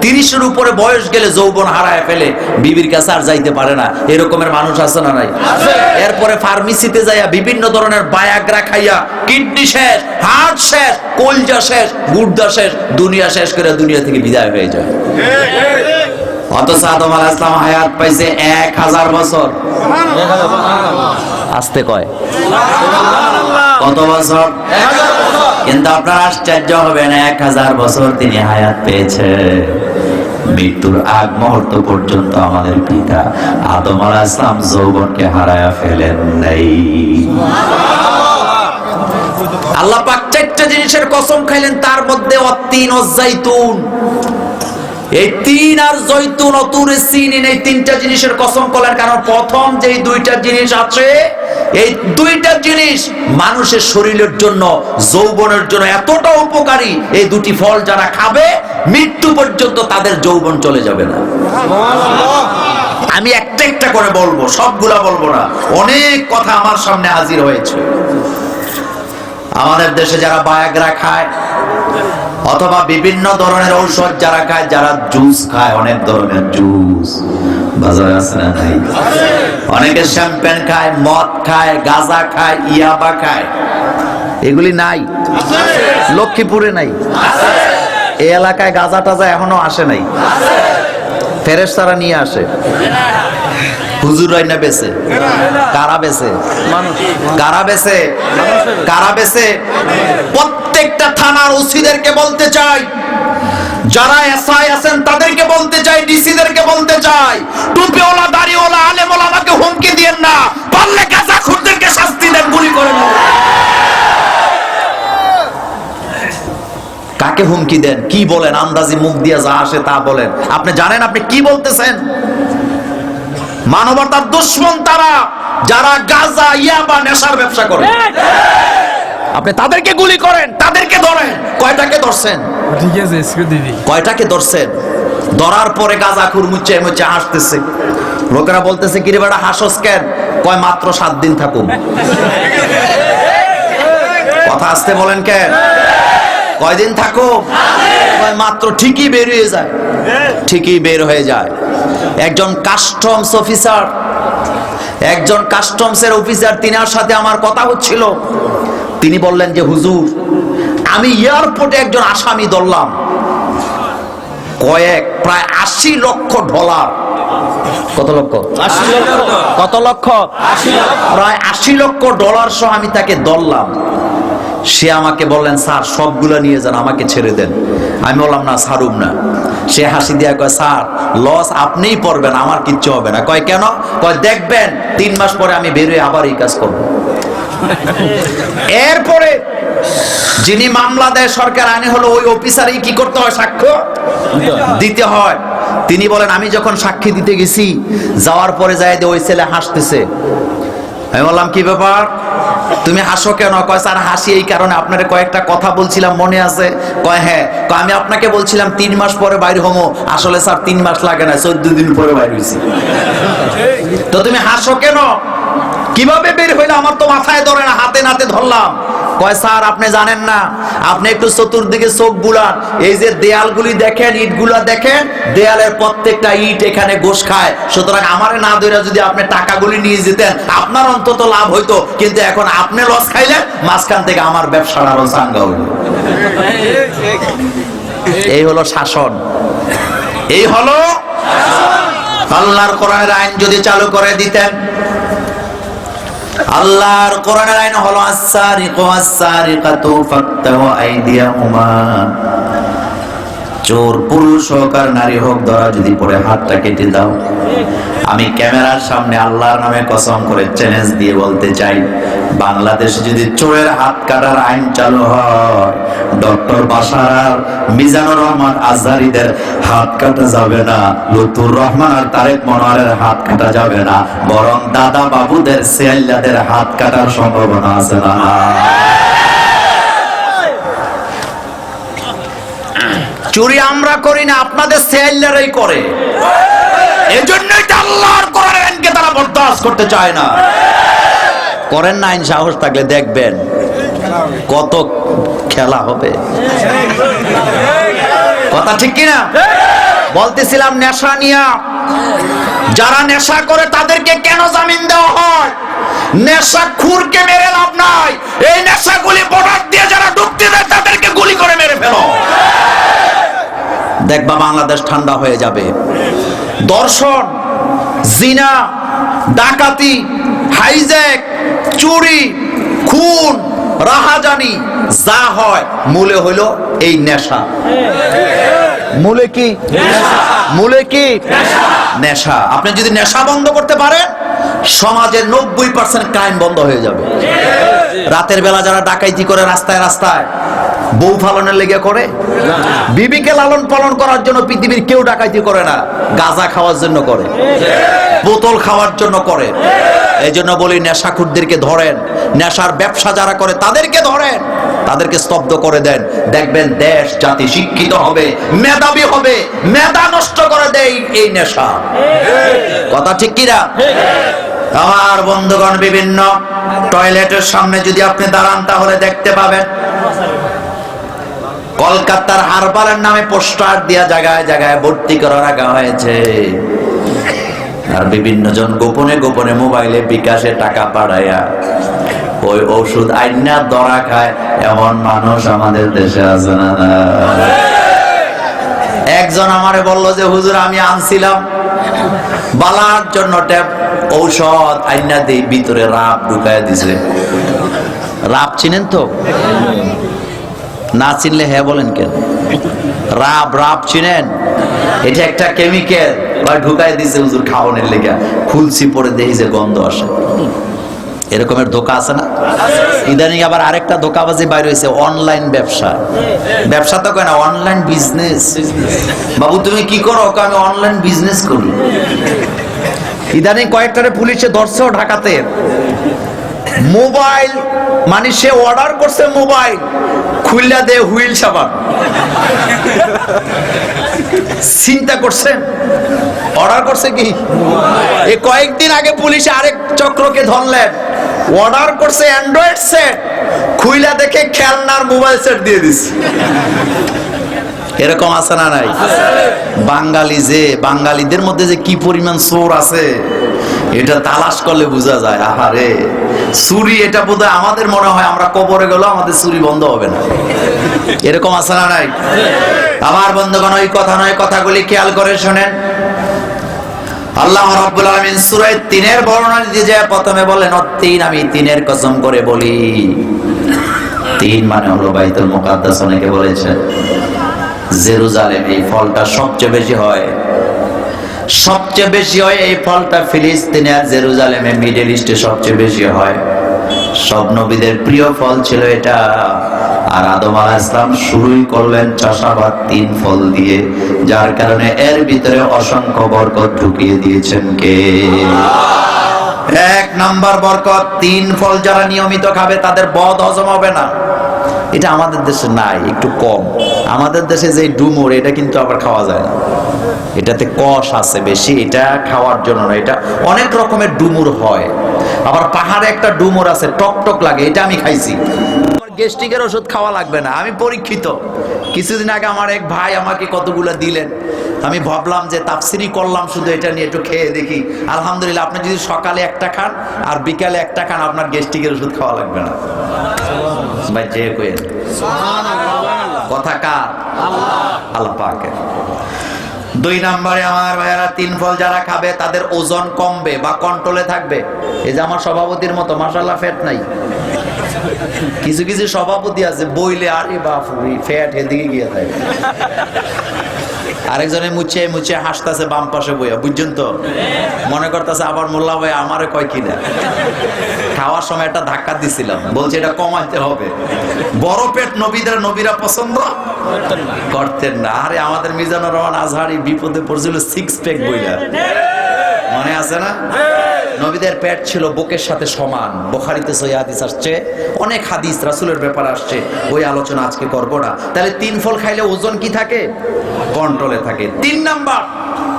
30-এর উপরে বয়স গেলে যৌবন হারায় ফেলে, বিবির কাছে আর যাইতে পারে না, এরকমের মানুষ আছে না নাই? এরপরে ফার্মেসিতে যাইয়া বিভিন্ন ধরনের বায়াগ্রা খাইয়া কিডনি শেষ, হার্ট শেষ, কলজা শেষ, গুর্দা শেষ, দুনিয়া শেষ করে দুনিয়া থেকে বিদায় হয়ে যায়। অথচ আদম আলাইহিস সালাম হায়াত পাইছে 1000 বছর। আসতে কয় কত বছর? কিন্তু আপনার আশ্চর্য হবে না, 1000 বছর তিনি হায়াত পেয়েছে। মৃত্যুর আগ মুহূর্ত পর্যন্ত আমাদের পিতা আদম আলাইহিস সালাম যৌবনকে হারায়া ফেলেন নাই। আল্লাহ পাক 4টা জিনিসের কসম খাইলেন, তার মধ্যে অত্তিন ও জাইতুন। এই তিন আর জৈতুন ও তুর সিনিন, এই 3টা জিনিসের কসম করলেন, কারণ প্রথম যেই 2টা জিনিস আছে, এই 2টা জিনিস মানুষের শরীরের জন্য, যৌবনের জন্য এতটা উপকারী, এই 2টি ফল যারা খাবে মৃত্যু পর্যন্ত তাদের যৌবন চলে যাবে না। আমি একটা একটা করে বলবো, সবগুলা বলবো না, অনেক কথা আমার সামনে হাজির হয়েছে। আমাদের দেশে যারা বায়াগ্রা খায় অথবা বিভিন্ন ধরনের ঔষধ যারা খায়, যারা জুস খায়, অনেক ধরনের জুস বাজারে আছে না নাই? অনেকে শ্যাম্পেন খায়, মদ খায়, গাঁজা খায়, ইয়াবা খায়, এগুলি নাই? লক্ষ্মীপুরে নাই? এই এলাকায় গাঁজা টাজা এখনো আসে নাই? ফেরেশতারা নিয়ে আসে। হুজুর রাইনা বেছে, কারা বেছে? কারা বেছে? কারা বেছে? প্রত্যেকটা থানার ওসিদেরকে বলতে চাই, যারা এসআই আছেন তাদেরকে বলতে চাই, ডিসিদেরকে বলতে চাই, টুপিওয়ালা দাড়িওয়ালা আলেমওয়ালা আমাকে হুমকি দিয়েন না, পারলে গাঁজাখোরদেরকে শাস্তি দেন, গুলি করেন। কাকে হুমকি দেন? কি বলেন? আন্দাজি মুখ দিয়ে যা আসে তা বলেন। আপনি জানেন আপনি কি বলতেছেন? মানবতার দুশমন তারা, যারা গাঁজা ইয়াবা নেশার ব্যবসা করে। আপনি তাদেরকে গুলি করেন, তাদেরকে ধরেন। কয়টাকে ধরছেন? কয়টাকে ধরছেন? ধরার পরে গাঁজাখুর মুচ্ছে মুচ্ছে হাসতেছে। লোকেরা বলতেছে, কিরে বেটা হাসস কেন? কয় মাত্র 7 দিন থাকুন। কথা আসতে বলেন কেন? কয়দিন থাকো? মাত্র। ঠিকই বেরিয়ে যায়, ঠিকই বের হয়ে যায়। একজন কাস্টমস অফিসার, একজন কাস্টমসের অফিসার, তিনার সাথে আমার কথা হচ্ছিল। তিনি বললেন যে হুজুর, আমি এয়ারপোর্টে একজন আসামি ধরলাম, প্রায় 80 লক্ষ ডলার। কত লক্ষ? 80 লক্ষ। কত লক্ষ? 80 লক্ষ। প্রায় 80 লক্ষ ডলার সহ আমি তাকে ধরলাম। সে আমাকে বললেন, স্যার সবগুলো নিয়ে যান, আমাকে ছেড়ে দেন। আমি বললাম না, ছাড়ুম না। সে হাসি দিয়া কয়, স্যার লস আপনিই পড়বেন, আমার কিচ্ছু হবে না। কয় কেন? কয় দেখবেন 3 মাস পরে আমি বের হয়ে আবার এই কাজ করব। এরপরে যিনি মামলা দেয় সরকার আইনে হলো, ওই অফিসারই কি করতে হয়? সাক্ষ্য দিতে হয়। তিনি বলেন, আমি যখন সাক্ষী দিতে গেছি, যাওয়ার পরে যাই ওই ছেলে হাসতেছে। আমি বললাম, কি ব্যাপার, তুমি হাসো কেন? কয় স্যার হাসি এই কারণে, আপনার কয়েকটা কথা বলছিলাম মনে আছে? কয় হ্যাঁ। কয় আমি আপনাকে বলছিলাম 3 মাস পরে বাইর হমো, আসলে স্যার 3 মাস লাগে না, 14 দিন পরে বাইর হয়েছি। তো তুমি হাসো কেন? কিভাবে বের হইলে? আমার তো মাথায় ধরে না, হাতে নাতে ধরলাম। কয় স্যার আপনি জানেন না, আপনি একটু চতুর্দিকে চোখ বুলান, এই যে দেয়ালগুলি দেখেন, ইটগুলা দেখেন, দেয়ালের প্রত্যেকটা ইট এখানে গোশ খায়। সুতরাং আমারে না ধরে যদি আপনি টাকাগুলি নিয়ে যেতেন, আপনার অন্তত লাভ হইতো, কিন্তু এখন আপনি লস খাইলেন, মাঝখান থেকে আমার ব্যবসার আরো চাঙ্গা হইল। এই হলো শাসন, এই হলো আল্লাহর কোরআনের আইন যদি চালু করে দিতেন। আল্লাহর কোরআনের আইন হলো আস-সারিকু ওয়াস-সারিকাতু ফাকতাউ আইদিয়াহুমা। চোর পুরুষ হোক আর নারী হোক, ধরা যদি পড়ে হাতটা কেটে দাও। আমি ক্যামেরার সামনে আল্লাহর নামে কসম করে চ্যালেঞ্জ দিয়ে বলতে চাই, বাংলাদেশে যদি চোরের হাত কাটার আইন চালু হয়, ডক্টর বাশার, মিজানুর রহমান আজহারীদের হাত কাটা যাবে না, লুতুর রহমান আর তারেক মনোয়ারের হাত কাটা যাবে না, বরং দাদা বাবুদের, সেয়াল্লাদের হাত কাটার সম্ভাবনা আছে না? চুরি আমরা করি না, আপনাদের সেয়াল্লারাই করে। এজন্যই তো আল্লাহর কোরআনের আইনকে তারা বরদাস্ত করতে চায় না। করেন না আইন, সাহস থাকলে দেখবেন কত খেলা হবে, কথা ঠিক কিনা? বলতেছিলাম নেশা নিয়া, যারা নেশা করে তাদেরকে কেন জামিন দেওয়া হয়? নেশা খুরকে মেরে লাভ নাই, এই নেশাগুলি বর্ডার দিয়ে যারা ঢুকতে দেয় তাদেরকে গুলি করে মেরে ফেলো, দেখবা বাংলাদেশ ঠান্ডা হয়ে যাবে। দর্শন, জিনা, ডাকাতি, হাইজ্যাক, চুরি, খুন, রাহাজানি যা হয় মূলে হইল এই নেশা। মূলে কি? মূলে কি? নেশা। আপনি যদি নেশা বন্ধ করতে পারেন, সমাজের 90% ক্রাইম বন্ধ হয়ে যাবে। রাতের বেলা যারা ডাকাইতি করে রাস্তায় রাস্তায়, বউ পালনের লেগে করে, বিবিকে লালন পালন করার জন্য পৃথিবীর কেউ ডাকাইতি করে না, গাঁজা খাওয়ার জন্য করে, বোতল খাওয়ার জন্য করে। এই জন্য বলি নেশাখুরদেরকে ধরেন, নেশার ব্যবসা যারা করে তাদেরকে ধরেন, তাদেরকে স্তব্ধ করে দেন, দেখবেন দেশ জাতি শিক্ষিত হবে, মেধাবী হবে। মেধা নষ্ট করে দেয় এই নেশা, কথা ঠিক কিনা? আমার বন্ধুগণ, বিভিন্ন টয়লেটের সামনে যদি আপনি দাঁড়ান তাহলে দেখতে পাবেন কলকাতার হারবারের নামে পোস্টার দিয়া জায়গায় জায়গায় ভর্তি করে রাখা হয়েছে। আর বিভিন্ন জন গোপনে গোপনে মোবাইলে বিকাশে টাকা পাঠাইয়া ওই ওষুধ আইনা ধরা খায়, এমন মানুষ আমাদের দেশে আছে না? একজন আমারে বললো যে হুজুর আমি আনছিলাম বালার জন্য ট্যাব ঔষধ আইনা দেই, ভিতরে রাব ঢুকায় দিছে। রাব চিনেন তো? না চিনলে হ্যাঁ বলেন কেন? রাব, রাব চিনেন? এটা একটা কেমিক্যাল ঢুকায় দিছে হুজুর খাওয়ানোর লেগে। খুলছি পরে দেখি যে গন্ধ আসে। এরকমের ধোকা আছে না? ইদানিং আবার আরেকটা ধোকাবাজি বাইর হয়েছে, অনলাইন ব্যবসা। ব্যবসা তো কয় না, অনলাইন বিজনেস। বাবু তুমি কি করো? আমি অনলাইন বিজনেস করি। ইদানিং কয়েকটারে পুলিশে ধরছেও ঢাকাতে। মোবাইল মানে সে অর্ডার করছে মোবাইল, খুললা দে হুইল সাবান। চিন্তা করছেন? অর্ডার করছে কি? এই কয়েকদিন আগে পুলিশে আরেক চক্রকে ধরলেন, অর্ডার করছে অ্যান্ড্রয়েড সেট, খুইলা দেখে খেলনার মোবাইল সেট দিয়ে দিছে। এরকম আছে না নাই? বাঙালি যে, বাঙালিদের মধ্যে যে কি পরিমাণ চোর আছে এটা তালাশ করলে বোঝা যায়। আহারে চুরি, এটা বোধহয় আমাদের মনে হয় আমরা কবরে গেলেও আমাদের চুরি বন্ধ হবে না। এরকম আছে না নাই? আমার বন্ধুগণ, ওই কথা নয়, কথাগুলি খেয়াল করে শোনেন। আল্লাহ রাব্বুল আলামিন সূরা ৩ এর বর্ণনা দিয়ে যায়, প্রথমে বলেন তিন, আমি তিনের কসম করে বলি। তিন মানে হলো বাইতুল মুকাদ্দাস। অনেকে বলেছে জেরুজালেম, এই ফলটা সবচেয়ে বেশি হয়, সবচেয়ে বেশি হয় এই ফলটা ফিলিস্তিনে আর জেরুজালেমে, মিডল ইস্টে সবচেয়ে বেশি হয়। সব নবীদের প্রিয় ফল ছিল এটা। আর আদম আলাইহিস সালাম শুরুই করলেন চাষাবাদ ৩ ফল দিয়ে, যার কারণে এর ভিতরে অসংখ্য বরকত ঢুকিয়ে দিয়েছেন কে? এক নাম্বার বরকত, ৩ ফল যারা নিয়মিত খাবে তাদের বদ হজম হবে না। এটা আমাদের দেশে নাই, একটু কম। আমাদের দেশে যে ডুমুর, এটা কিন্তু আবার খাওয়া যায় না, এটাতে কষ আছে বেশি, এটা খাওয়ার জন্য না। এটা অনেক রকমের ডুমুর হয়। আবার পাহাড়ে একটা ডুমুর আছে টক টক লাগে, এটা আমি খাইছি। গ্যাস্ট্রিকের ওষুধ খাওয়া লাগবে না, আমি পরীক্ষিত। কিছুদিন আগে আমার এক ভাই আমাকে কতগুলো দিলেন, আমি ভাবলাম যে তাফসিরি করলাম শুধু এটা নিয়ে, একটু খেয়ে দেখি। আলহামদুলিল্লাহ, আপনি যদি সকালে একটা খান আর বিকালে একটা খান, আপনার গ্যাস্ট্রিকের ওষুধ খাওয়া লাগবে না। ভাই যে কইেন কথা কার? আল্লাহ পাকের। ২ নম্বরে আমার ভাইয়ারা, ৩ ফল যারা খাবে তাদের ওজন কমবে বা কন্ট্রোলে থাকবে। এই যে আমার সভাপতির মতো মাশাআল্লাহ ফ্যাট নাই। কিছু কিছু সভাপতি আছে বইলে আরে বাপরে ফ্যাট এদিকে গিয়ে থাকে। আরেকজনে মুছে মুছে হাসতেছে বাম পাশে বইয়া, বুঝছেন তো? মনে করতেছে আবার মোল্লা ভাই আমারে কয় কিনা। খাওয়ার সময় একটা ধাক্কা দিছিলাম, বলছে এটা কমাইতে হবে। বড় পেট নবীরা পছন্দ করতেন না। আরে আমাদের মিজানুর রহমান আজহারি বিপদে পড়ছিল 6 প্যাক বইলা, মনে আছে না? নবীদের পেট ছিল বুকের সাথে সমান। বুখারীতে সহিহ হাদিস আসছে, অনেক হাদিস রাসূলের ব্যাপারে আসছে, ওই আলোচনা আজকে করব না। তাহলে 3 ফল খাইলে ওজন কি থাকে? কন্ট্রোলে থাকে। 3 নাম্বার,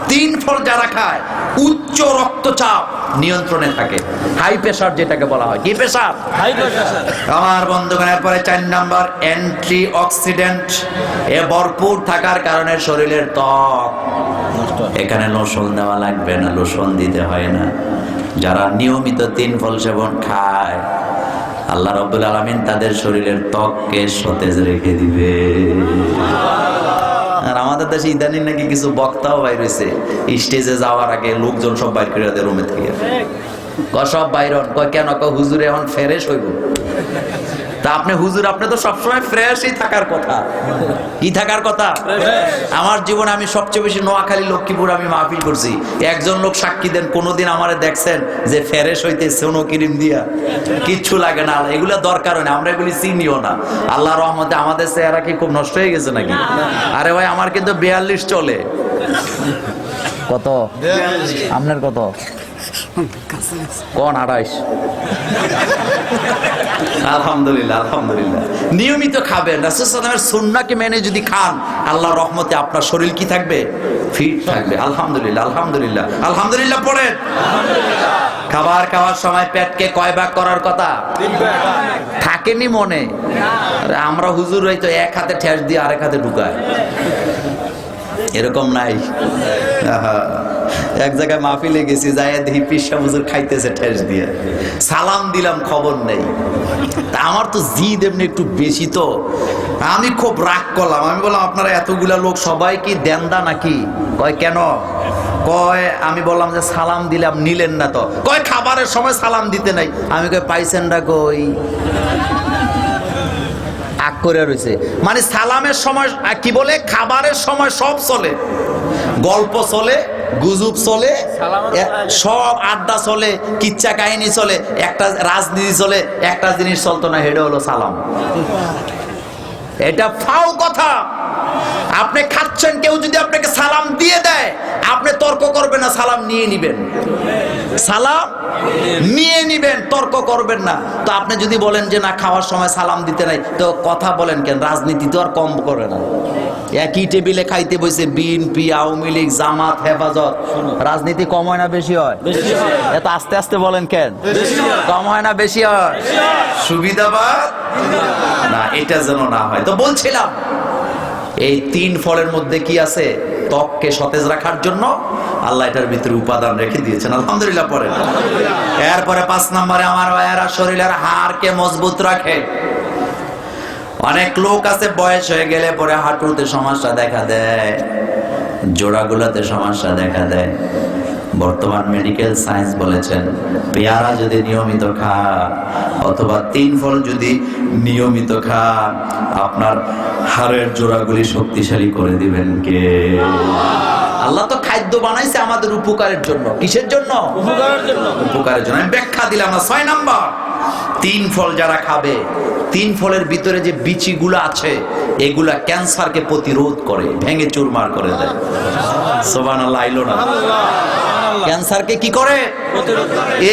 3 ফল যারা খায় উচ্চ রক্তচাপ নিয়ন্ত্রণে থাকে, হাই প্রেসার যেটাকে বলা হয়। কি প্রেসার? High pressure. আমার বন্ধুগণের পরে 4 নাম্বার অ্যান্টি অক্সিডেন্ট এ ভরপুর থাকার কারণে শরীরের ত্বক, এখানে লোশন দেওয়া লাগবে না, লোশন দিতে হয় না। যারা নিয়মিত 3 ফল সেবন খায় আল্লাহ রাব্বুল আলামিন তাদের শরীরের ত্বককে সতেজ রেখে দিবে। আর আমাদের দেশে ইদানিং নাকি কিছু বক্তাও বাইর হয়েছে, স্টেজে যাওয়ার আগে লোকজন সব বাইর করে দেয় রুমে থেকে। সব বাইরন কয় কেন? হুজুর এখন ফ্রেশ হইব। তা আপনি হুজুর, আপনি তো সবসময় ফ্রেশই থাকার কথা। কি থাকার কথা? আমার জীবনে আমি সবচেয়ে বেশি নোয়াখালী লক্ষ্মীপুর আমি মাহফিল করছি। একজন লোক সাক্ষী দেন, কোনোদিন আমারে দেখছেন যে ফ্রেশ হইতে সোনো ক্রিম দিয়া? কিচ্ছু লাগে না, এগুলো দরকার হয় না, আমরা এগুলি চিনিও না। আল্লাহ রহমতে আমাদের চেহারা কি খুব নষ্ট হয়ে গেছে নাকি? আরে ভাই, আমার কিন্তু 42 চলে। কত আপনার? কত কোন? 28। আলহামদুলিল্লাহ, আলহামদুলিল্লাহ। নিয়মিত খাবেন, রাসূল সাল্লাল্লাহু আলাইহি ওয়াসাল্লামের সুন্নাহকে মেনে যদি খান, আল্লাহর রহমতে আপনার শরীর কি থাকবে? ফিট থাকবে। আলহামদুলিল্লাহ, আলহামদুলিল্লাহ, আলহামদুলিল্লাহ পড়েন। খাবার খাওয়ার সময় পেটকে কয় ভাগ করার কথা থাকেনি মনে? আমরা হুজুর হয়তো এক হাতে ঠেস দিয়ে আরেক হাতে ঢুকায়, এরকম নাই। এক জায়গায় মাহফিলে গেছি, যাই দেখি পিসা হুজুর খাইতেছে ঠেস দিয়ে, সালাম দিলাম, খবর নেই। তা আমার তো জিদ এমনি একটু বেশি, তো আমি খুব রাগ করলাম। আমি বললাম, আপনারা এতগুলা লোক সবাই কি দেন্দা নাকি? কয় কেন? কয় আমি বললাম যে সালাম দিলাম, নিলেন না তো? কয় খাবারের সময় সালাম দিতে নাই। আমি কই পাইছেন না কই? আগ করে রয়েছে। মানে সালামের সময় কি বলে, খাবারের সময় সব চলে, গল্প চলে, গুজব চলে, সব আড্ডা চলে, কিচ্ছা কাহিনী চলে, একটা রাজনীতি চলে, একটা জিনিস চলতো না, হেডে হলো সালাম। এটা ফাও কথা। আপনি খাচ্ছেন, কেউ যদি আপনাকে সালাম দিয়ে দেয়, আপনি তর্ক করবেন না, সালাম নিয়ে নিবেন, সালাম নিয়ে নিবেন, তর্ক করবেন না। তো আপনি যদি বলেন যে না, খাওয়ার সময় সালাম দিতে নাই, তো কথা বলেন কেন? রাজনীতি তো আর কম করে না। একই টেবিলে খাইতে বসে বিএনপি, আওয়ামী লীগ, জামাত, হেফাজত, রাজনীতি কম হয় না বেশি হয়? এত আস্তে আস্তে বলেন কেন? কম হয় না বেশি হয়? সুবিধাবাদ না, এটা যেন না হয়। তো বলছিলাম, এই 3 ফলের মধ্যে কি আছে? ত্বককে সতেজ রাখার জন্য আল্লাহ এটার ভিতরে উপাদান রেখে দিয়েছেন। আলহামদুলিল্লাহ পড়েন। এরপরে 5 নম্বরে আমার ভাইয়েরা শরীরের হাড়কে মজবুত রাখে। অনেক লোক আছে বয়স হয়ে গেলে পরে হাঁটুতে সমস্যা দেখা দেয়, জোড়াগুলোতে সমস্যা দেখা দেয়। বর্তমান মেডিকেল সায়েন্স বলেছেন, পেয়ারা যদি নিয়মিত খান অথবা 3 ফল যদি নিয়মিত খান, আপনার হাড়ের জোড়াগুলি শক্তিশালী করে দিবেন কে? আল্লাহ তো খাদ্য বানাইছে আমাদের উপকারের জন্য। কিসের জন্য? উপকারের জন্য। উপকারের জন্য। আমি ব্যাখ্যা দিলাম না। 6 নাম্বার, 3 ফল যারা খাবে, 3 ফলের ভিতরে যে বিচিগুলো আছে, এগুলা ক্যান্সারকে প্রতিরোধ করে, ভেঙে চুরমার করে দেয়। সুবহানাল্লাহ, আইলো না? ক্যান্সারকে কি করে?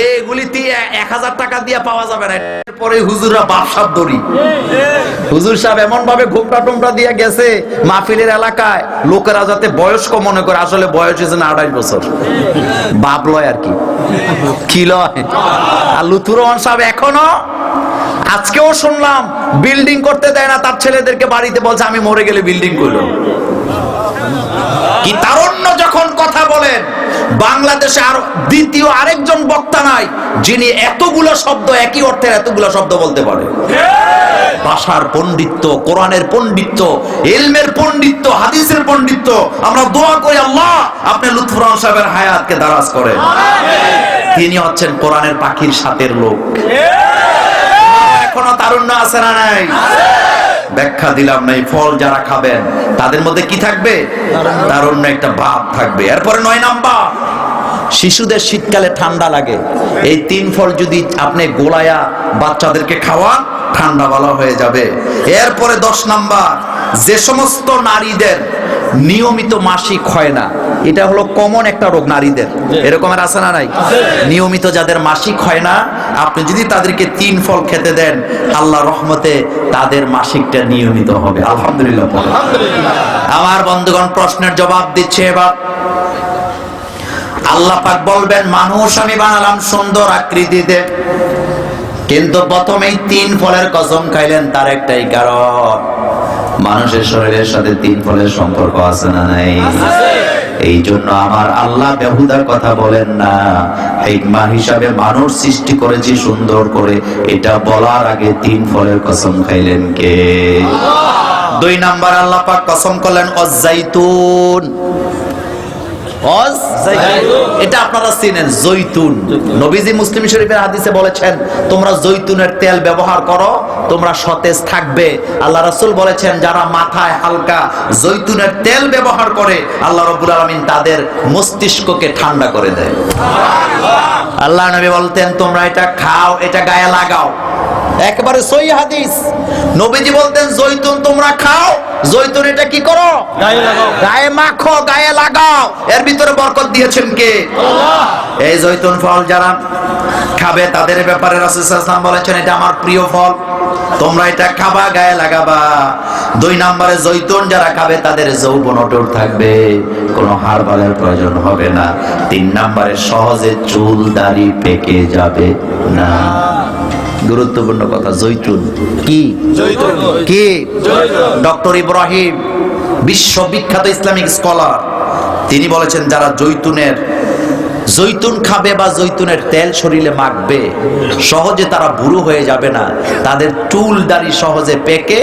এগুলিতে 1000 টাকা দিয়ে পাওয়া যাবে না। এরপরে হুজুররা বাপসাব দড়ি, হুজুর সাহেব এমন ভাবে ঘোমটা টোমটা দিয়ে গেছে মাহফিলের এলাকায়, লোকেরা যাতে বয়স্ক মনে করে, আসলে বয়স হয়েছে না 28 বছর, বাপ লয় আর কি, কি লয়। আর লুথুর রহমান সাহেব এখনো, আজকেও শুনলাম, বিল্ডিং করতে দেয় না তার ছেলেদেরকে, বাড়িতে বলছে আমি মরে গেলে বিল্ডিং করলো। কি তারুণ্য যখন কথা বলেন। বাংলাদেশে আর দ্বিতীয় আরেকজন বক্তা নাই যিনি এতগুলো শব্দ, একই অর্থের এতগুলো শব্দ বলতে পারে। ভাষার পণ্ডিত্য, কোরআনের পণ্ডিত্য, ইলমের পণ্ডিত্য, হাদিসের পণ্ডিত্য। আমরা দোয়া করি আল্লাহ আপনি লুৎফর রহমান সাহেবের হায়াতকে দারাজ করেন। তিনি হচ্ছেন কোরআনের পাখির সাথের লোক। এখনো তারুণ্য আছে না নাই? ব্যাখ্যা দিলাম না। এই ফল যারা খাবেন তাদের মধ্যে কি থাকবে? তারুণ্য একটা ভাব থাকবে। এরপরে 9 নাম্বার, শিশুদের শীতকালে ঠান্ডা লাগে, এই 3 ফল যদি আপনি গোলায়া বাচ্চাদেরকে খাওয়ান, ঠান্ডা ভালো হয়ে যাবে। এরপরে 10 নাম্বার, যে সমস্ত নারীদের নিয়মিত মাসিক হয় না, এটা হলো কমন একটা রোগ নারীদের, এরকমের আছে না নাই? নিয়মিত যাদের মাসিক হয় না, আপনি যদি তাদেরকে 3 ফল খেতে দেন, আল্লাহর রহমতে তাদের মাসিকটা নিয়মিত হবে। আলহামদুলিল্লাহ। আমার বন্ধুগণ, প্রশ্নের জবাব দিচ্ছে এবার। আল্লাহ পাক বলবেন মানুষ আমি বানালাম সুন্দর আকৃতিতে, কিন্তু প্রথমেই 3 ফলের কসম খাইলেন, তার একটাই কারণ মানুষের শরীরের সাথে 3 ফলের সম্পর্ক আছে না নাই? এই জন্য আমার আল্লাহ বেহুদার কথা বলেন না, হিকমা হিসাবে মানুষ সৃষ্টি করেছি সুন্দর করে, এটা বলার আগে 3 ফলের কসম খাইলেন কে? 2 নাম্বার আল্লাহ পাক কসম করলেন অজাইতুন। এটা আপনারা চিনেন, জৈতুন। নবীজি মুসলিম শরীফের হাদিসে বলেছেন তোমরা জৈতুনের তেল ব্যবহার করো, তোমরা সতেজ থাকবে। আল্লাহ রাসূল বলেছেন যারা মাথায় হালকা জৈতুনের তেল ব্যবহার করে আল্লাহ রাব্বুল আলামিন তাদের মস্তিষ্ককে ঠান্ডা করে দেয়। আল্লাহ নবী বলতেন তোমরা এটা খাও, এটা গায়ে লাগাও, একেবারে সহিহ হাদিস। নবীজি বলতেন জৈতুন তোমরা খাও, জৈতুন এটা কি করো? গায়ে লাগাও, গায়ে মাখো, গায়ে লাগাও। এর ভিতরে বরকত দিয়েছেন কে? আল্লাহ। এই জৈতুন ফল যারা খাবে তাদের ব্যাপারে রাসূল সাল্লাল্লাহু আলাইহি ওয়াসাল্লাম বলেছেন এটা আমার প্রিয় ফল, তোমরা এটা খাবা, গায়ে লাগাবা। 2 নম্বরে জৈতুন যারা খাবে তাদের যৌবন অটুট থাকবে, কোনো হাড় বালের প্রয়োজন হবে না। 3 নম্বরে সহজে চুল দাড়ি পেকে যাবে না। গুরুত্বপূর্ণ কথা, জৈতুন কি? কি? ডক্টর ইব্রাহিম বিশ্ববিখ্যাত ইসলামিক স্কলার, তিনি বলেছেন যারা জৈতুন খাবে বা জৈতুনের তেল শরীরে মাখবে সহজে তারা বুড়ো হয়ে যাবে না, তাদের চুল দাড়ি সহজে পেকে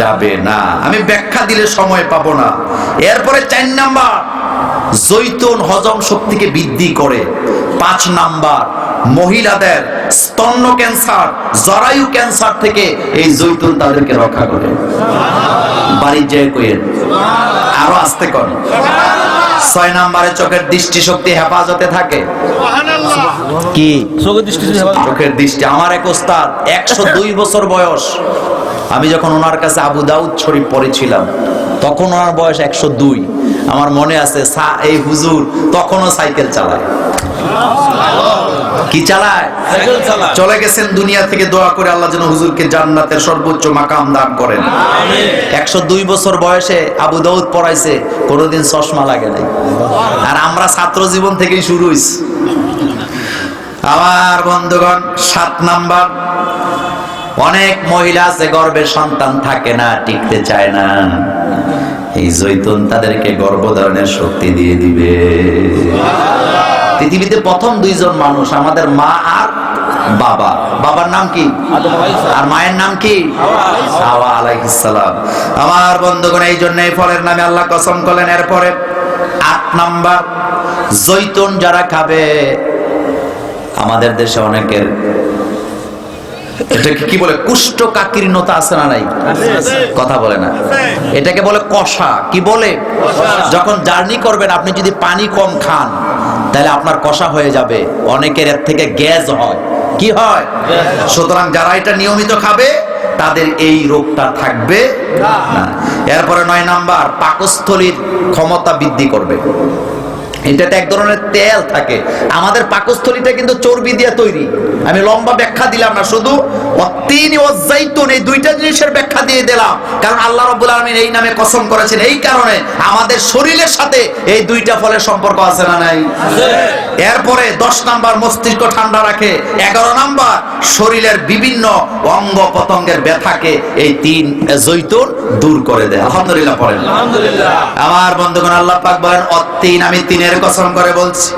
যাবে না। আমি ব্যাখ্যা দিলে সময় পাবো না। এরপরে 4 নাম্বার জৈতুন হজম শক্তিকে বৃদ্ধি করে। 5 নাম্বার মহিলাদের স্তন্য ক্যান্সার, জরায়ু ক্যান্সার থেকে এই জৈতুন তাদেরকে রক্ষা করে। বাড়ির যে কইেন আরো আস্তে কর। 6 নম্বরে চোখের দৃষ্টিশক্তি হেফাজতে থাকে। কি? চোখের দৃষ্টি। আমার এক ওস্তাদ 102 বছর বয়স, আমি যখন ওনার কাছে আবু দাউদ শরীফ পড়েছিলাম তখন ওনার বয়স 102। আমার মনে আছে এই হুজুর তখনও সাইকেল চালায়। কি চালায়? সাইকেল চালায়। চলে গেছেন দুনিয়া থেকে, দোয়া করে আল্লাহ যেন হুজুরকে জান্নাতের সর্বোচ্চ মাকাম দান করেন। আমিন। 102 বছর বয়সে আবু দাউদ পড়াইছে, কোনোদিন চশমা লাগে নাই। আর আমরা ছাত্র জীবন থেকেই শুরু হইছে। আমার বন্ধুগণ 7 নাম্বার, অনেক মহিলা আছে গর্ভে সন্তান থাকে না, টিকতে চায় না, এই জৈতুন তাদেরকে গর্ভধারণের শক্তি দিয়ে দিবে। পৃথিবীতে প্রথম 2 জন মানুষ আমাদের মা আর বাবা। বাবার নাম কি? আর মায়ের নাম কি? হাওয়া আলাইহিস সালাম। আমার বন্ধুগণ এই জন্য এই ফলের নামে আল্লাহ কসম করলেন। এরপরে 8 নাম্বার জৈতুন যারা খাবে, আমাদের দেশে অনেকের এটাকে কি বলে কুষ্ঠকাকীর্ণতা আছে না নাই? কথা বলে না, এটাকে বলে কষা। কি বলে? যখন জার্নি করবেন আপনি যদি পানি কম খান তাহলে আপনার কষা হয়ে যাবে। অনেকের এর থেকে গ্যাস হয়। কি হয়? সুতরাং যারা এটা নিয়মিত খাবে তাদের এই রোগটা থাকবে না। এরপরে 9 নাম্বার পাকস্থলীর ক্ষমতা বৃদ্ধি করবে। এটাতে এক ধরনের তেল থাকে, আমাদের পাকস্থলীটা কিন্তু চর্বি দিয়ে তৈরি। আমি লম্বা ব্যাখ্যা দিলাম না, শুধু অত্তিন ও জাইতুন এই 2টা জিনিসের ব্যাখ্যা দিয়ে দিলাম, কারণ আল্লাহ রাব্বুল আলামিন এই নামে কসম করেছেন। এই কারণে আমাদের শরীরের সাথে এই 2টা ফলের সম্পর্ক আছে না নাই? এরপরে 10 নাম্বার মস্তিষ্ক ঠান্ডা রাখে। 11 নাম্বার শরীরের বিভিন্ন অঙ্গ প্রত্যঙ্গের ব্যথাকে এই 3 জৈতুন দূর করে দেয়। আলহামদুলিল্লাহ পড়েন। আলহামদুলিল্লাহ। আমার বন্ধুগণ আল্লাহ পাক বলেন অত্তিন, আমি 3-এর কসম করে বলছি,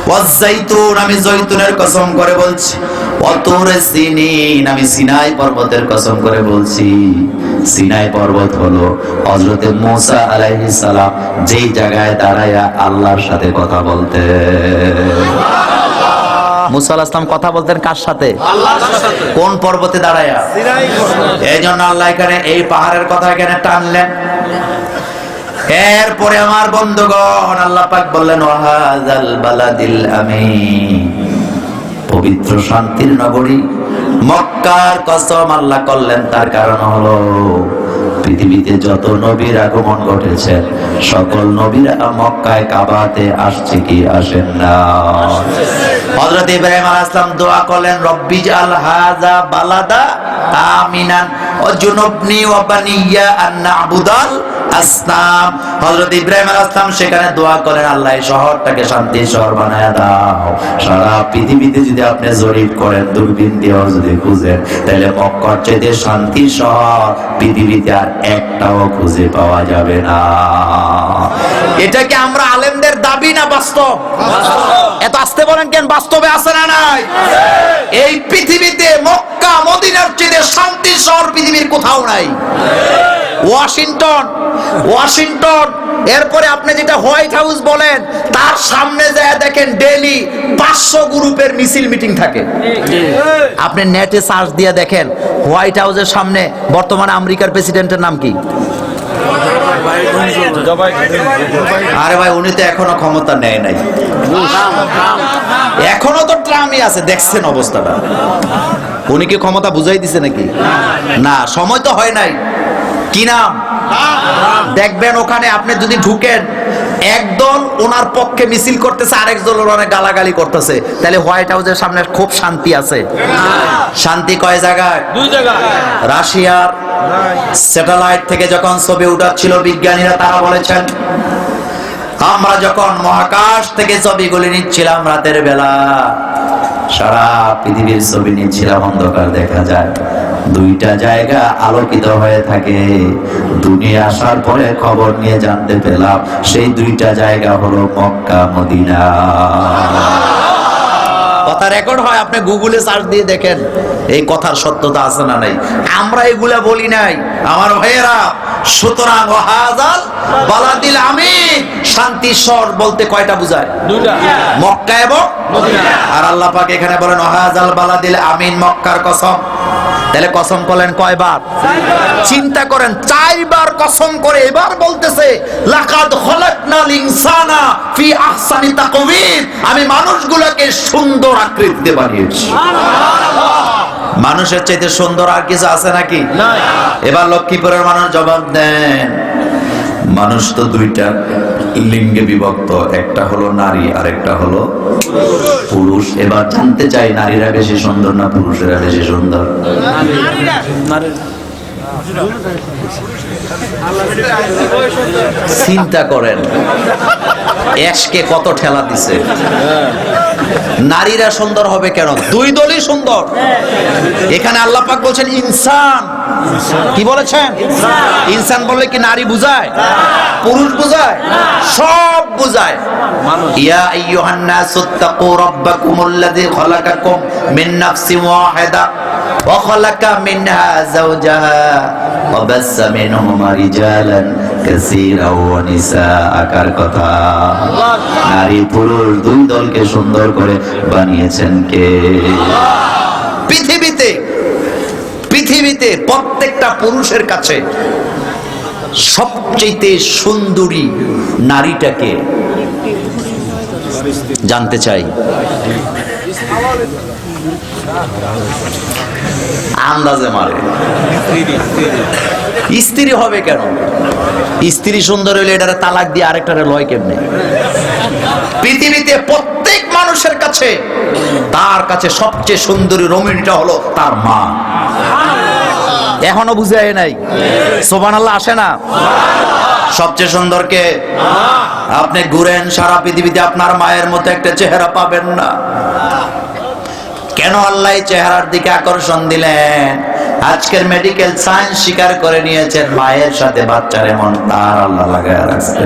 ওয়াজাইতুন আমি জৈতুনের কসম করে বলছি, ওয়াতুর সিনিন আমি সিনাই পর্বতের কসম করে বলছি। সিনাই পর্বত হলো হযরতে মুসা আলাইহিস সালাম যেই জায়গায় দাঁড়ায়া আল্লাহর সাথে কথা বলতেন। মুসা আলাইহিস সালাম কথা বলতেন কার সাথে? আল্লাহর সাথে। কোন পর্বতে দাঁড়ায়া? সিনাই পর্বতে। এইজন্য আল্লাহ এখানে এই পাহাড়ের কথা এখানে টানলেন। এরপরে আমার বন্ধুগণ আল্লাহ পাক বললেন ওয়াহাযাল বালাদিল আমিন, পবিত্র শান্তির নগরী মক্কার কসম আল্লাহ করলেন। তার কারণ হলো পৃথিবীতে যত নবীর আগমন ঘটেছে সকল নবীরা মক্কায় কাবাতে আসছে কি আসেন না? হযরত ইব্রাহিম আলাইহিস সালাম দোয়া করলেন রব্বি জাল হাযা বালাদা আমিনান ওয়াজনুবনি ওয়া বানিয়া আন না'বুদাল আসলাম, হযরত ইব্রাহিম আলাইহিস সালাম সেখানে দোয়া করেন, আল্লাহ এই শহরটাকে শান্তির শহর বানায় দাও। সারা পৃথিবীতে যদি আপনি জরিপ করেন, দূরবীন দিয়েও যদি খুঁজেন, তাহলে মক্কার চাইতে শান্তির শহর পৃথিবীতে আর একটাও খুঁজে পাওয়া যাবে না। এটা কি আমরা আলেমদের দাবি না বাস্তব? এত আসতে বলেন কেন? বাস্তবে আছে না নাই? এই পৃথিবীতে মক্কা মদিনার চেয়ে শান্তির শহর পৃথিবীর কোথাও নাই। ওয়াশিংটন, এরপরে আপনি যেটা হোয়াইট হাউস বলেন, তার সামনে যায় দেখেন ডেইলি 500 গ্রুপের মিছিল মিটিং থাকে। আপনি নেটে সার্চ দিয়ে দেখেন হোয়াইট হাউসের সামনে বর্তমানে আমেরিকার প্রেসিডেন্টের নাম কি? আরে ভাই, উনি তো এখনো ক্ষমতা নেয় নাই, এখনো তো ট্রাম্পই আছে। দেখছেন অবস্থাটা? উনি কি ক্ষমতা বুঝাই দিছে নাকি? না, সময় তো হয় নাই। কি নাম? দেখবেন ওখানে আপনি যদি ঢুকেন, একদল ওনার পক্ষে মিছিল করতেছে, আরেক দল ওনার গালাগালি করতেছে। তাহলে হোয়াইট হাউসের সামনে খুব শান্তি আছে। শান্তি কয় জায়গায়? 2 জায়গায়। রাশিয়ার স্যাটেলাইট থেকে যখন ছবি উঠাচ্ছিল বিজ্ঞানীরা, তারা বলেছেন আমরা যখন মহাকাশ থেকে ছবিগুলি নিচ্ছিলাম রাতের বেলা, সারা পৃথিবীর ছবি নিচ্ছিলাম, অন্ধকার দেখা যায়, 2টা জায়গা আলোকিত হয়ে থাকে। দুনিয়া আসার পরে খবর নিয়ে জানতে পেলাম সেই 2টা জায়গা হলো মক্কা মদিনা। কথা রেকর্ড হয়, আপনি গুগলে সার্চ দিয়ে দেখেন এই কথার সত্যতা আছে না নাই। আমরা এগুলা বলি নাই আমার ভাইয়েরা। সুতরাং ওয়াহাজাল বালাদিল আমিন, শান্তির শহর বলতে কয়টা বুঝায়? 2টা, মক্কা এবং মদিনা। আর আল্লাহ পাক এখানে বলেন ওয়াহাজাল বালাদিল আমিন, মক্কার কসম। তাহলে কসম করলেন কয়বার? 4বার। চিন্তা করেন, 4বার কসম করে এবার বলতেছে লাকাদ খলাকনাল ইনসানা ফি আহসানি তাকওয়িম, আমি মানুষগুলোকে সুন্দর আকৃতিতে বানিয়েছি। মানুষের চাইতে সুন্দর আর কিছু আছে নাকি? এবার লক্ষ্মীপুরের মানুষ জবাব দেন। মানুষ তো 2টা লিঙ্গে বিভক্ত, একটা হলো নারী আর একটা হলো পুরুষ। এবার জানতে চাই, নারীরা বেশি সুন্দর না পুরুষেরা বেশি সুন্দর? চিন্তা করেন, এশকে কত ঠেলা দিছে। নারীরা সুন্দর হবে কেন? 2 দলই সুন্দর। এখানে আল্লাহ পাক বলছেন ইনসান। কি বলেছেন? ইনসান বললে কি নারী বুঝায়? পুরুষ বুঝায়? সব বুঝায়। ইয়া আইয়ুহান নাসুত্তাকু রাব্বাকুমুল্লাযী খালাকাকুম মিন নাফসিন ওয়াহিদা ওয়া খালাকা মিনহা যাওজাহা ওয়া বাসসা মিনহুমা রিজালান কাসীরাও ওয়া নিসাআ। কার কথা? নারী পুরুষ 2 দলকে সুন্দর করে বানিয়েছেন কে? পৃথিবীতে প্রত্যেকটা পুরুষের কাছে সবচেয়ে সুন্দরী নারীটাকে জানতে চাই। আন্দাজে মারে। স্ত্রী হবে কেন? স্ত্রী সুন্দর হইলে এটারে তালাক দিয়ে আরেকটারে লয় কেমনে? পৃথিবীতে প্রত্যেক মানুষের কাছে, তার কাছে সবচেয়ে সুন্দরী রমণীটা হলো তার মা। এখনো বুঝে নাই? সুবহানাল্লাহ আসে না? সবচেয়ে সুন্দর কে? আপনি ঘুরেন সারা পৃথিবীতে, আপনার মায়ের মতো একটা চেহারা পাবেন না। কেন আল্লাহ চেহারার দিকে আকর্ষণ দিলেন? আজকের মেডিকেল সায়েন্স স্বীকার করে নিয়েছেন মায়ের সাথে বাচ্চার এমন তার আল্লাহ লাগায় রাখছে।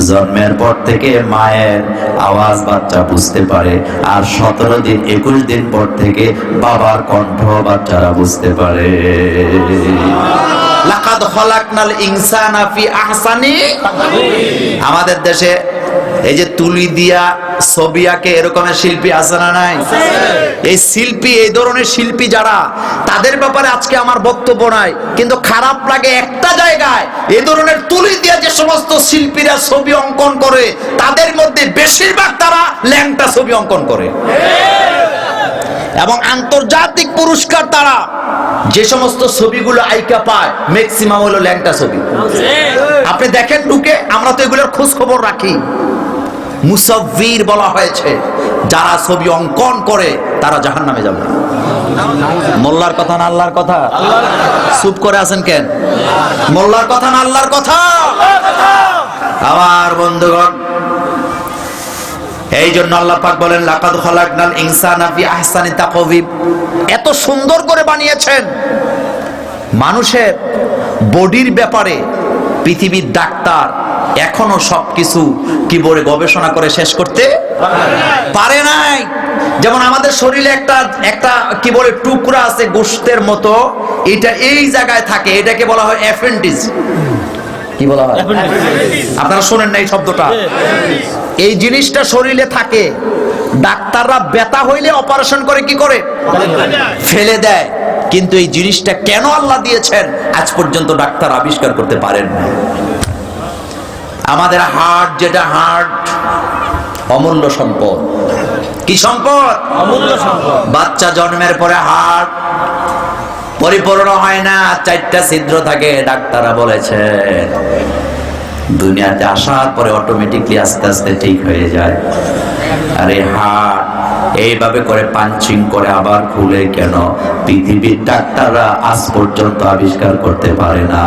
জন্মের পর থেকে মায়ের আওয়াজ বাচ্চা বুঝতে পারে, আর 17 দিন 21 দিন পর থেকে বাবার কণ্ঠ বাচ্চারা বুঝতে পারে। লাকাদ খলাকনাল ইনসানা ফি আহসানি। আমাদের দেশে এই যে তুলি দিয়া ছবি আঁকে এরকমের শিল্পী আছে না নাই? এই শিল্পী, এই ধরনের শিল্পী যারা, তাদের ব্যাপারে আজকে আমার বক্তব্য নাই, কিন্তু খারাপ লাগে একটা জায়গায়, এই ধরনের তুলি দিয়া যে সমস্ত শিল্পীরা ছবি অঙ্কন করে, তাদের মধ্যে বেশিরভাগ তারা ল্যাংটা ছবি অঙ্কন করে। এবং আন্তর্জাতিক পুরস্কার তারা যে সমস্ত ছবিগুলো আইকা পায়, ম্যাক্সিমাম হলো ল্যাংটা ছবি। আপনি দেখেন ঢুকে, আমরা তো এগুলোর খোঁজ খবর রাখি। মুসাফির বলা হয়েছে, যারা ছবি অঙ্কন করে তারা জাহান্নামে যাবে। মোল্লার কথা না আল্লাহর কথা? চুপ করে আছেন কেন? মোল্লার কথা না আল্লাহর কথা? আমার বন্ধুগণ, এই জন্য আল্লাহ পাক বলেন লাকাদ খালাকনাল ইনসানা ফি আহসানি তাকওয়িম। এত সুন্দর করে বানিয়েছেন। মানুষের বডির ব্যাপারে পৃথিবীর ডাক্তার এখনো সবকিছু কি বলে গবেষণা করে শেষ করতে পারে নাই। যেমন আমাদের শরীরে একটা কি বলে টুকরা আছে গোশতের মতো, এটা এই জায়গায় থাকে, এটাকে বলা হয় অ্যাপেন্ডিক্স। কি বলা হয়? আপনারা শোনেন না এই শব্দটা? এই জিনিসটা শরীরে থাকে, ডাক্তাররা ব্যথা হইলে অপারেশন করে কি করে? ফেলে দেয়। কিন্তু এই জিনিসটা কেন আল্লাহ দিয়েছেন আজ পর্যন্ত ডাক্তার আবিষ্কার করতে পারেন না। আমাদের হার্ট, যেটা হার্ট অমূল্য সম্পদ। কি সম্পদ? অমূল্য সম্পদ। বাচ্চা জন্মের পরে হার্ট পরিপূর্ণ হয় না, 4টা ছিদ্র থাকে। ডাক্তাররা বলেছেন দুনিয়াতে আসার পরে অটোমেটিকলি আস্তে আস্তে ঠিক হয়ে যায়। আর এই হার্ট এইভাবে করে পাঞ্চিং করে আবার খুলে কেন, পৃথিবীর ডাক্তাররা আজ পর্যন্ত আবিষ্কার করতে পারে না।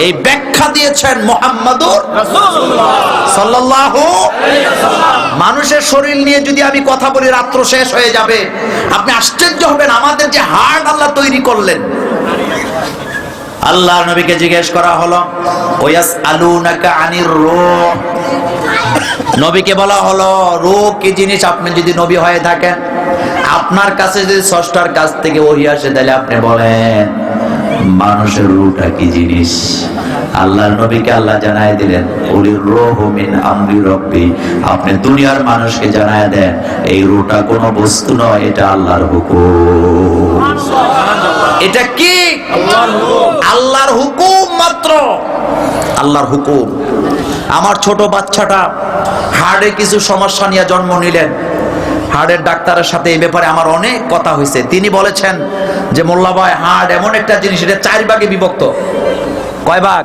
এই ব্যাখ্যা দিয়েছেন মুহাম্মাদুর রাসূলুল্লাহ সাল্লাল্লাহু আলাইহি ওয়াসাল্লাম। মানুষের শরীর নিয়ে যদি আমি কথা বলি রাত্র শেষ হয়ে যাবে। আপনি আশ্চর্য হবেন আমাদের যে হার্ট আল্লাহ তৈরি করলেন। আল্লাহ নবীকে জিজ্ঞেস করা হলো ওয়াসআলুনাকা আনির রূহ। নবীকে বলা হলো রূহ কি জিনিস? আপনি যদি নবী হয়ে থাকেন, আপনার কাছে যদি স্রষ্টার কাছ থেকে ওহী আসে, তাহলে আপনি বলেন মানুষের রূহটা কি জিনিস? আল্লাহর নবীকে আল্লাহ জানায় দিলেন উলির রূহু মিন আমরি রাব্বি। আপনি দুনিয়ার মানুষকে জানায় দেন এই রূহটা কোনো বস্তু নয়, এটা আল্লাহর হুকুম। এটা কি? আল্লাহর হুকুম। আল্লাহর হুকুম মাত্র, আল্লাহর হুকুম। আমার ছোট বাচ্চাটা হার্টে কিছু সমস্যা নিয়ে জন্ম নিলেন। হার্টের ডাক্তারের সাথে এই ব্যাপারে আমার অনেক কথা হয়েছে। তিনি বলেছেন যে মোল্লা ভাই, হার্ট এমন একটা জিনিস, এটা 4 ভাগে বিভক্ত। কয় ভাগ?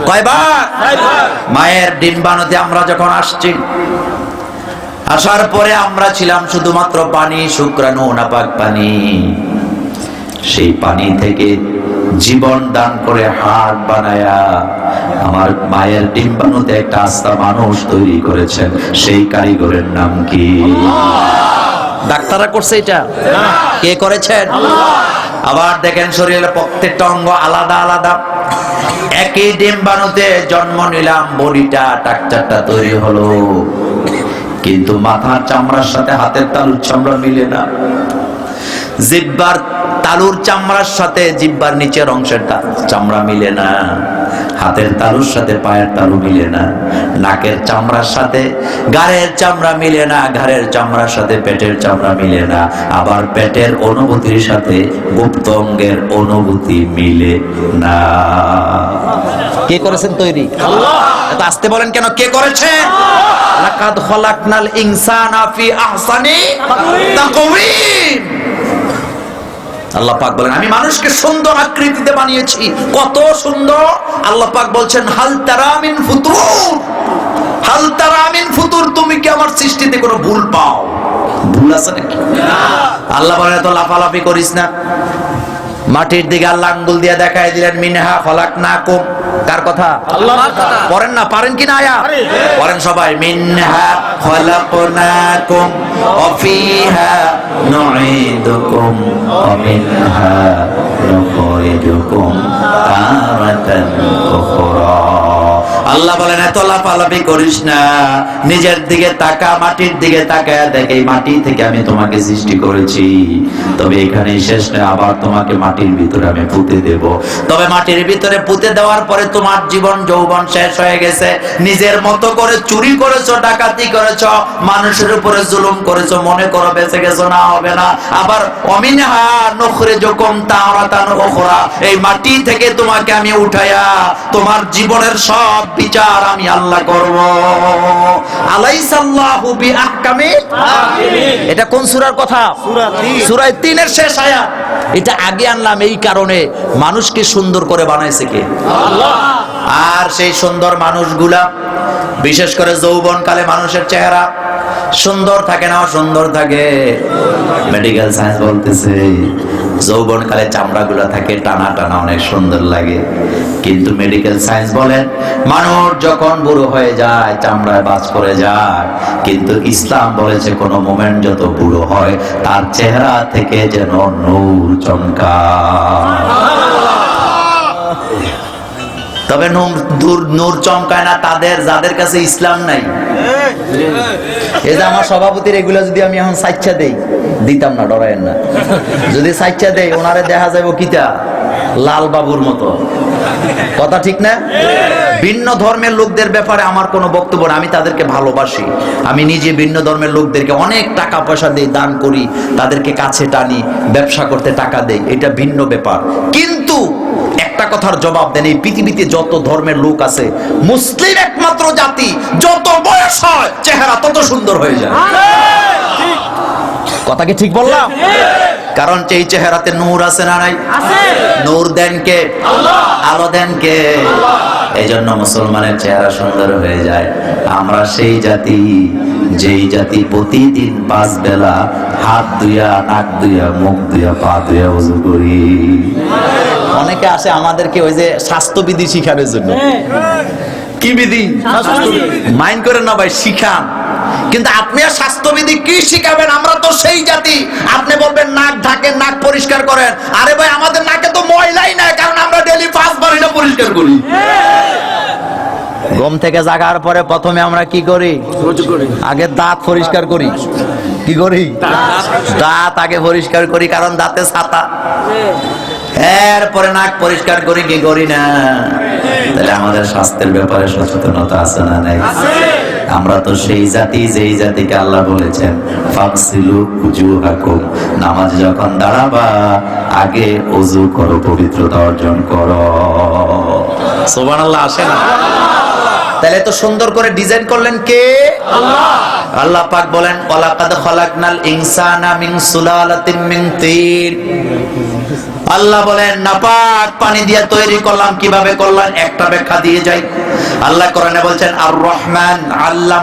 কয় ভাগ? মায়ের ডিম্বাণুতে আমরা যখন আসছি, আসার পরে আমরা ছিলাম শুধুমাত্র পানি, শুক্রাণু, নাপাক পানি। সেই পানি থেকে জীবন দান করে হাড় বানায়া আমার মায়ের ডিম্বাণুতে একটা আস্থা মানুষ তৈরি করেছেন। সেই কারিগরের নাম কি? ডাক্তাররা করছে এটা? কে করেছেন? আবার দেখেন শরীরের প্রত্যেকটা অঙ্গ আলাদা আলাদা। একই ডিম্বাণুতে জন্ম নিলাম, বডিটা টাকচারটা তৈরি হলো, কিন্তু মাথার চামড়ার সাথে হাতের তালুর চামড়া মিলে না। জিহ্বার তালুর চামড়ার সাথে জিহ্বার নিচের অংশের চামড়া মিলে না। হাতের তালুর সাথে পায়ের তালু মিলে না। নাকের চামড়ার সাথে গাড়ের চামড়া মিলে না। ঘাড়ের চামড়ার সাথে পেটের চামড়া মিলে না। আবার পেটের অনুভূতির সাথে গুপ্ত অঙ্গের অনুভূতি মিলে না। কে করেছেন তৈরি? আল্লাহ। এত আস্তে বলেন কেন? কে করেছেন? লাকাদ খালাকনাল ইনসানা ফি আহসানি তাকওয়িম। আল্লাহ পাক বলেন আমি মানুষকে সুন্দর আকৃতিতে বানিয়েছি। কত সুন্দর! আল্লাহ পাক বলছেন হাল তারা মিন ফুতুর, হাল তারা মিন ফুতুর। তুমি কি আমার সৃষ্টিতে কোনো ভুল পাও? ভুল আছে নাকি? আল্লাহ বলেন এত লাফালাফি করিস না। মাটির দিকে আল্লাহ আঙ্গুল দিয়ে দেখায় দিলেন মিনহা খলাকনাকুম। কার কথা? আল্লাহর কথা। পড়েন না? পারেন কি না আয়াত? পড়েন সবাই। মিনহা খলাকনাকুম ওয়া ফিহা নুঈদুকুম ওয়া মিনহা নুখরিজুকুম তারাতান উখরা। আল্লাহ বলেন এত লাফালাফি করিস না, নিজের দিকে তাকা, মাটির দিকে তাকায় দেখ এই মাটি থেকে আমি তোমাকে সৃষ্টি করেছি। তবে এখানে শেষ নয়, আবার তোমাকে মাটির ভিতরে আমি পুঁতে দেব। তবে মাটির ভিতরে পুঁতে দেওয়ার পরে তোমার জীবন যৌবন শেষ হয়ে গেছে। নিজের মতো করে চুরি করেছো, ডাকাতি করেছো, মানুষের উপরে জুলুম করেছো, মনে করো বেঁচে গেছো, না হবে না। আবার অমিনহা নুখরিজুকুম তারাতান উখরা, এই মাটি থেকে তোমাকে আমি উঠাইয়া তোমার জীবনের সব সব বিচার আমি আল্লাহ করব। আলাইসাল্লাহু বিআহকামিল হাকিমিন। এটা কোন সূরার কথা? সূরা 3 এর শেষ আয়াত। এটা আগে আনলাম এই কারণে, মানুষকে সুন্দর করে বানাইছে কে? আল্লাহ। আর সেই সুন্দর মানুষগুলা, বিশেষ করে যৌবনকালে মানুষের চেহারা সুন্দর থাকে না অসুন্দর থাকে? মেডিকেল সায়েন্স বলতেছে যৌবনকালে চামড়াগুলো থাকে টানা টানা, অনেক সুন্দর লাগে। কিন্তু মেডিকেল সায়েন্স বলেন মানুষ যখন বুড়ো হয়ে যায় চামড়ায় বাজ পড়ে যায়। কিন্তু ইসলাম বলেছে কোন মোমেন্ট যত বুড়ো হয় তার চেহারা থেকে যেন নূর চমকায়। তবে নূর চমকায় না তাদের যাদের কাছে ইসলাম নাই। এই যে আমার সভাপতির এগুলো যদি আমি এখন সাইচ্ছা দেই, দিতাম না, ডরায়েন না, যদি সাইচ্ছা দেই ওনারে দেখা যাবে কিতা লাল বাবুর মতো। কথা ঠিক না? ভিন্ন ধর্মের লোকদের ব্যাপারে আমার কোনো বক্তব্য না, আমি তাদেরকে ভালোবাসি। আমি নিজে ভিন্ন ধর্মের লোকদেরকে অনেক টাকা পয়সা দেই, দান করি, তাদেরকে কাছে টানি, ব্যবসা করতে টাকা দেই, এটা ভিন্ন ব্যাপার। কিন্তু একটা কথার জবাব দেন, এই পৃথিবীতে যত ধর্মের লোক আছে মুসলিম একমাত্র জাতি যত বয়স হয় চেহারা তত সুন্দর হয়ে যায়। কথা কি ঠিক বললাম? কারণ এই চেহারাতে নূর আছে না নাই? নূর দেন কে? আল্লাহ। আলো দেন কে? এই জন্য মুসলমানের চেহারা সুন্দর হয়ে যায়। আমরা সেই জাতি যেই জাতি প্রতিদিন 5 বেলা হাত ধুইয়া, নাক ধুইয়া, মুখ ধুইয়া, পা ধুইয়া ওযু করি। অনেকে আসে আমাদেরকে ওই যে স্বাস্থ্যবিধি শিখানোর জন্য। কি বিধি? মাইন্ড করেন না ভাই, শিখান। কিন্তু আপনি আর স্বাস্থ্যবিধি কি শিখাবেন? আমরা তো সেই জাতি। আপনি বলবেন নাক ঢাকেন, নাক পরিষ্কার করেন। আরে ভাই আমাদের নাকে তো ময়লাই নাই, কারণ আমরা ডেইলি 5 বার এটা পরিষ্কার করি। ঘুম থেকে জাগার পরে প্রথমে আমরা কি করি? আগে দাঁত পরিষ্কার করি। কি করি? দাঁত আগে পরিষ্কার করি, কারণ দাঁতে ছাতা। এরপরে নাক পরিষ্কার করি, কি করি না? তাহলে আমাদের স্বাস্থ্যের ব্যাপারে সচেতনতা আছে না নাই? আমরা তো সেই জাতি যেই জাতিকে আল্লাহ বলেছেন ফাগসিলু উজুহাকুম, নামাজ যখন দাঁড়াবা আগে ওযু করো, পবিত্রতা অর্জন করো। সুবহানাল্লাহ আসে না? তাহলে তো সুন্দর করে ডিজাইন করলেন কে? আল্লাহ। আল্লাহ পাক বলেন ওয়ালাকাদ খালাকনাল ইনসানা মিন সুলালাতিন মিন তিন। আল্লাহ বলেন নাপাক পানি দিয়ে তৈরি করলাম। কিভাবে করলেন একটা ব্যাখ্যা দিয়ে যাই। আল্লাহ কোরআনে বলছেন আর রহমান আল্লাম